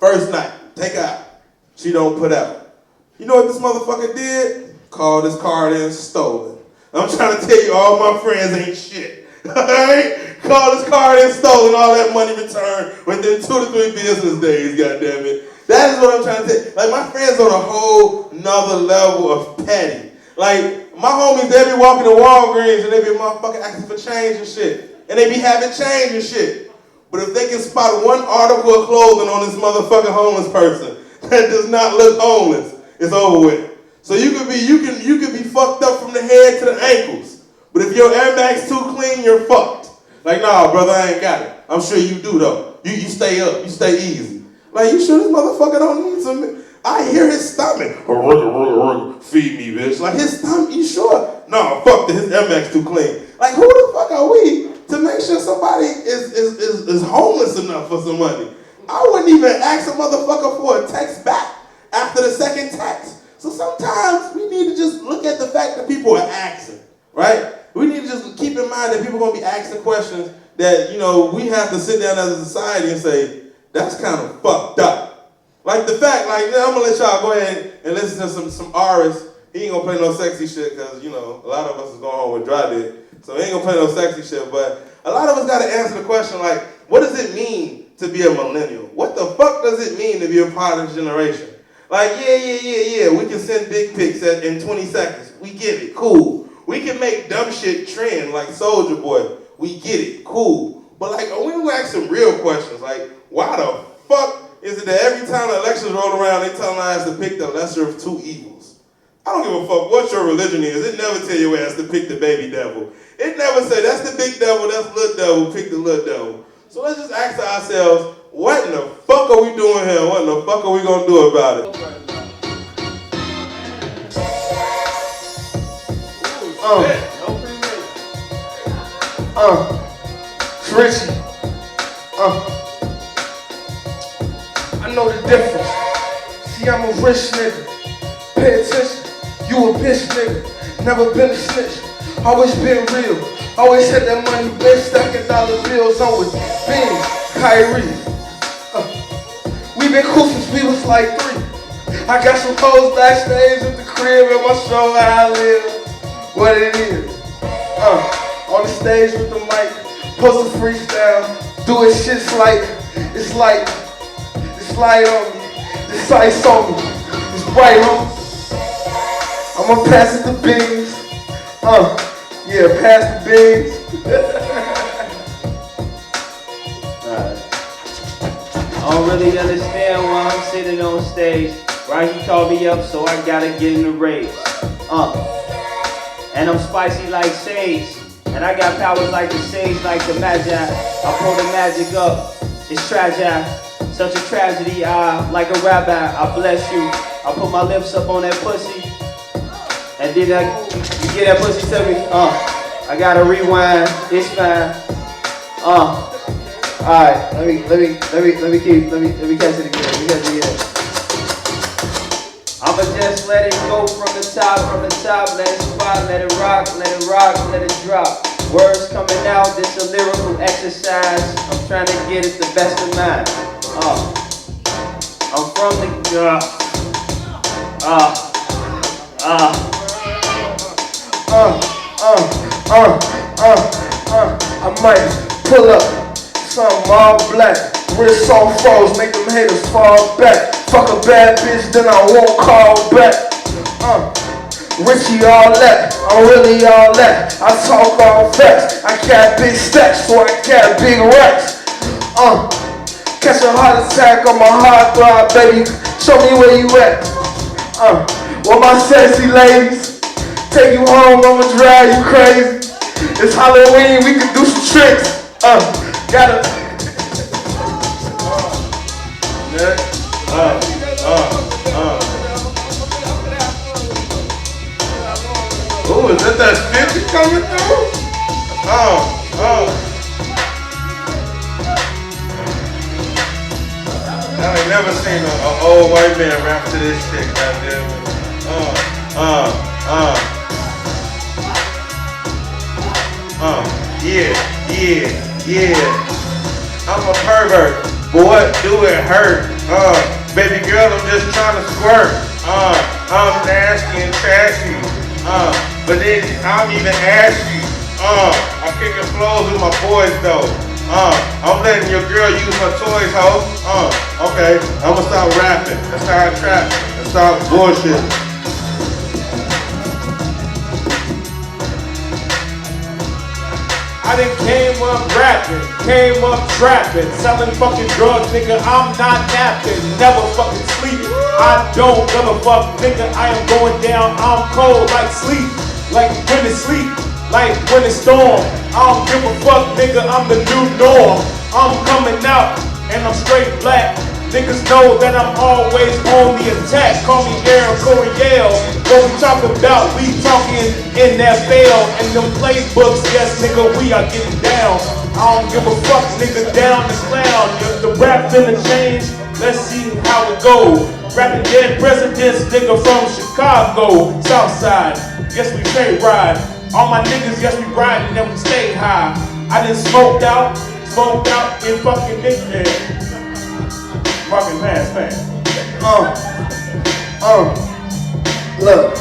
First night, take her out. She don't put out. You know what this motherfucker did? Called his card in stolen. I'm trying to tell you, all my friends ain't shit. Alright? Called his card in stolen, all that money returned within 2 to 3 business days, goddammit. That is what I'm trying to tell you. Like, my friends on a whole nother level of petty. Like, my homies, they be walking to Walgreens and they be motherfucking asking for change and shit. And they be having change and shit. But if they can spot one article of clothing on this motherfucking homeless person that does not look homeless, it's over with. So you could be fucked up from the head to the ankles. But if your Air Max too clean, you're fucked. Like, nah, brother, I ain't got it. I'm sure you do though. You stay up, you stay easy. Like, you sure this motherfucker don't need some? I hear his stomach. Feed me, bitch. Like, his stomach, you sure? No, fuck this, his Air Max too clean. Like, who the fuck are we to make sure somebody is homeless enough for some money? I wouldn't even ask a motherfucker for a text back after the second text. So sometimes we need to just look at the fact that people are asking, right? We need to just keep in mind that people are going to be asking questions that, we have to sit down as a society and say, that's kind of fucked up. Like the fact, I'm going to let y'all go ahead and listen to some artists. He ain't going to play no sexy shit because, a lot of us is going home with dry dick. So he ain't going to play no sexy shit. But a lot of us got to answer the question, like, what does it mean to be a millennial? What the fuck does it mean to be a part of this generation? Like, yeah, we can send dick pics in 20 seconds. We get it, cool. We can make dumb shit trend like Soulja Boy. We get it, cool. But like, we gonna ask some real questions. Like, why the fuck is it that every time the elections roll around, they tell us to pick the lesser of 2 evils? I don't give a fuck what your religion is. It never tell your ass to pick the baby devil. It never say, that's the big devil, that's little devil, pick the little devil. So let's just ask ourselves, what in the fuck are we doing here? What in the fuck are we gonna do about it? Richie. I know the difference. See, I'm a rich nigga. Pay attention. You a bitch nigga. Never been a snitch. Always been real. Always had that money, been stacking dollar bills on with Benz, Kyrie. We been cool since we was like 3. I got some hoes backstage at the crib and my show how I live. What it is. On the stage with the mic, post a freestyle, doing shit it's light on me, it's ice on me, it's bright on me. I'ma pass it to beans, yeah, pass the beans. I don't really understand why I'm sitting on stage. Right, he called me up, so I gotta get in the race. And I'm spicy like sage. And I got powers like the sage, like the magi. I pull the magic up, it's tragic. Such a tragedy, like a rabbi, I bless you. I put my lips up on that pussy. And then you get that pussy to me, I gotta rewind, it's fine. Alright, let me catch it again. let it go from the top, let it spot, let it rock, let it drop. Words coming out, this a lyrical exercise. I'm trying to get it the best of mine. I'm from the I might pull up some all black, wrist on froze, make them haters fall back. Fuck a bad bitch, then I won't call back. Richie all that, I'm really all that. I talk all facts, I got big stacks, so I got big racks. Catch a heart attack on my heart throb, baby. Show me where you at. Well, my sexy ladies, take you home, I'ma drive you crazy. It's Halloween, we can do some tricks. Gotta. Ooh, is that 50 coming through? I ain't never seen an old white man rap to this shit, goddamn it. Yeah. I'm a pervert, but what do it hurt? Baby girl, I'm just trying to squirt. I'm nasty and trashy. But then I'm even ashy. I'm kicking flows with my boys though. I'm letting your girl use my toys, ho. Okay, I'ma stop rapping. Let's start trapping. Let's stop bullshit. I done came up rapping, came up trapping, selling fucking drugs, nigga, I'm not napping, never fucking sleep, I don't give a fuck, nigga, I am going down, I'm cold like sleep, like when it's sleep, like when it's storm, I don't give a fuck, nigga, I'm the new norm, I'm coming out, and I'm straight black, niggas know that I'm always on the attack, call me Aaron Coryell, what we talking about, we talking in that veil, and them playbooks, yes nigga, we are getting down, I don't give a fuck, nigga, down the clown, if the rap finna change, let's see how it go, rapping dead presidents, nigga from Chicago, Southside, yes we stay ride, all my niggas, yes we riding and we stay high, I done smoked out in fucking nigga. Fucking man. Look,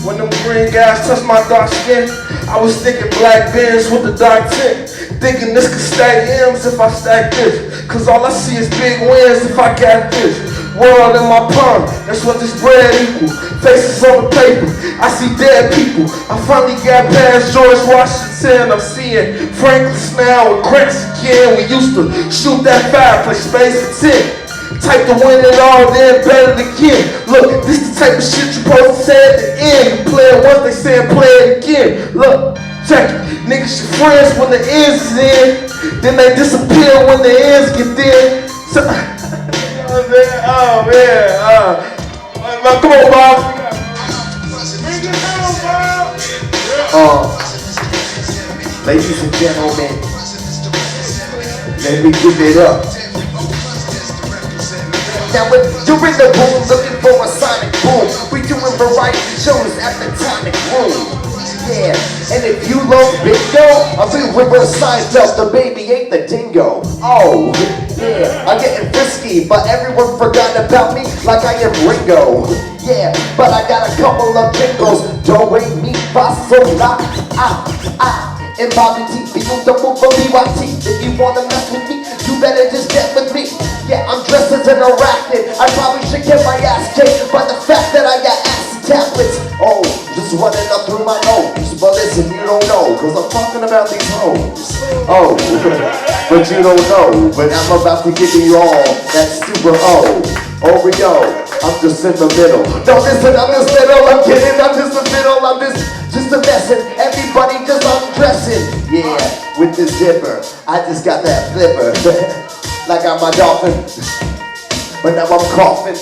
when them green guys touched my dark skin, I was thinking black bins with the dark tint. Thinking this could stack M's if I stack this. Cause all I see is big wins if I got this. World in my palm, that's what this bread equal. Faces on the paper, I see dead people. I finally got past George Washington, I'm seeing Franklin now with Grants again. We used to shoot that fireplace space for 10. Type to win it all, then better again. Look, this the type of shit you supposed to say at the end. You play it once, they say play it again. Look, check it. Niggas your friends when the ends is in. Then they disappear when the ends get in. So, oh man, come on, Bob. Ladies and gentlemen, let me give it up. Now if you're in the room looking for a sonic boom, we doing variety shows at the Tonic Room. Yeah, and if you love bingo, I'll be reverse Seinfeld, the baby ain't the dingo. Oh, yeah, I'm getting frisky, but everyone forgot about me like I am Ringo. Yeah, but I got a couple of jingles. Do, re, mi, fa, sol, la, and Bobby T, beautiful for BYT. If you wanna mess with me, you better just get with me. Yeah, I'm dressed as an arachnid. I probably should get my ass kicked by the fact that I got acid tablets. Oh, just running up through my nose. But listen, you don't know, cause I'm talking about these hoes. Oh, but you don't know. But I'm about to give you all that super Oreo. I'm just in the middle. Don't listen, I'm just middle. I'm kidding, I'm just the middle. I'm just a messin'. Everybody just undressing. Yeah, with the zipper. I just got that flipper. Like I'm a dolphin. But now I'm coughing.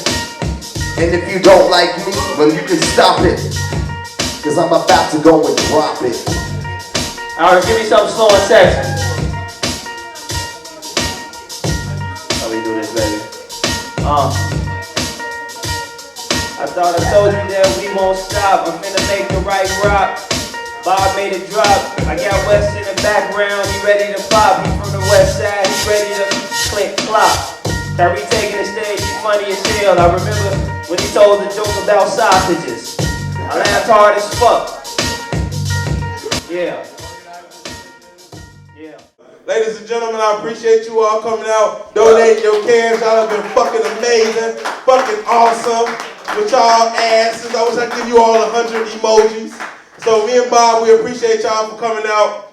And if you don't like me, well you can stop it. Cause I'm about to go and drop it. Alright, give me something slow and sexy. How we do this, baby? Thought I told you that we won't stop. I'm finna make the right rock. Bob made it drop. I got West in the background. He ready to pop. He from the west side. He ready to click clock. Kyrie taking the stage. He funny as hell. I remember when he told the joke about sausages. I laughed hard as fuck. Yeah. Yeah. Ladies and gentlemen, I appreciate you all coming out, donating your cash. Y'all have been fucking amazing, fucking awesome with y'all asses. I wish I could give you all 100 emojis. So me and Bob, we appreciate y'all for coming out.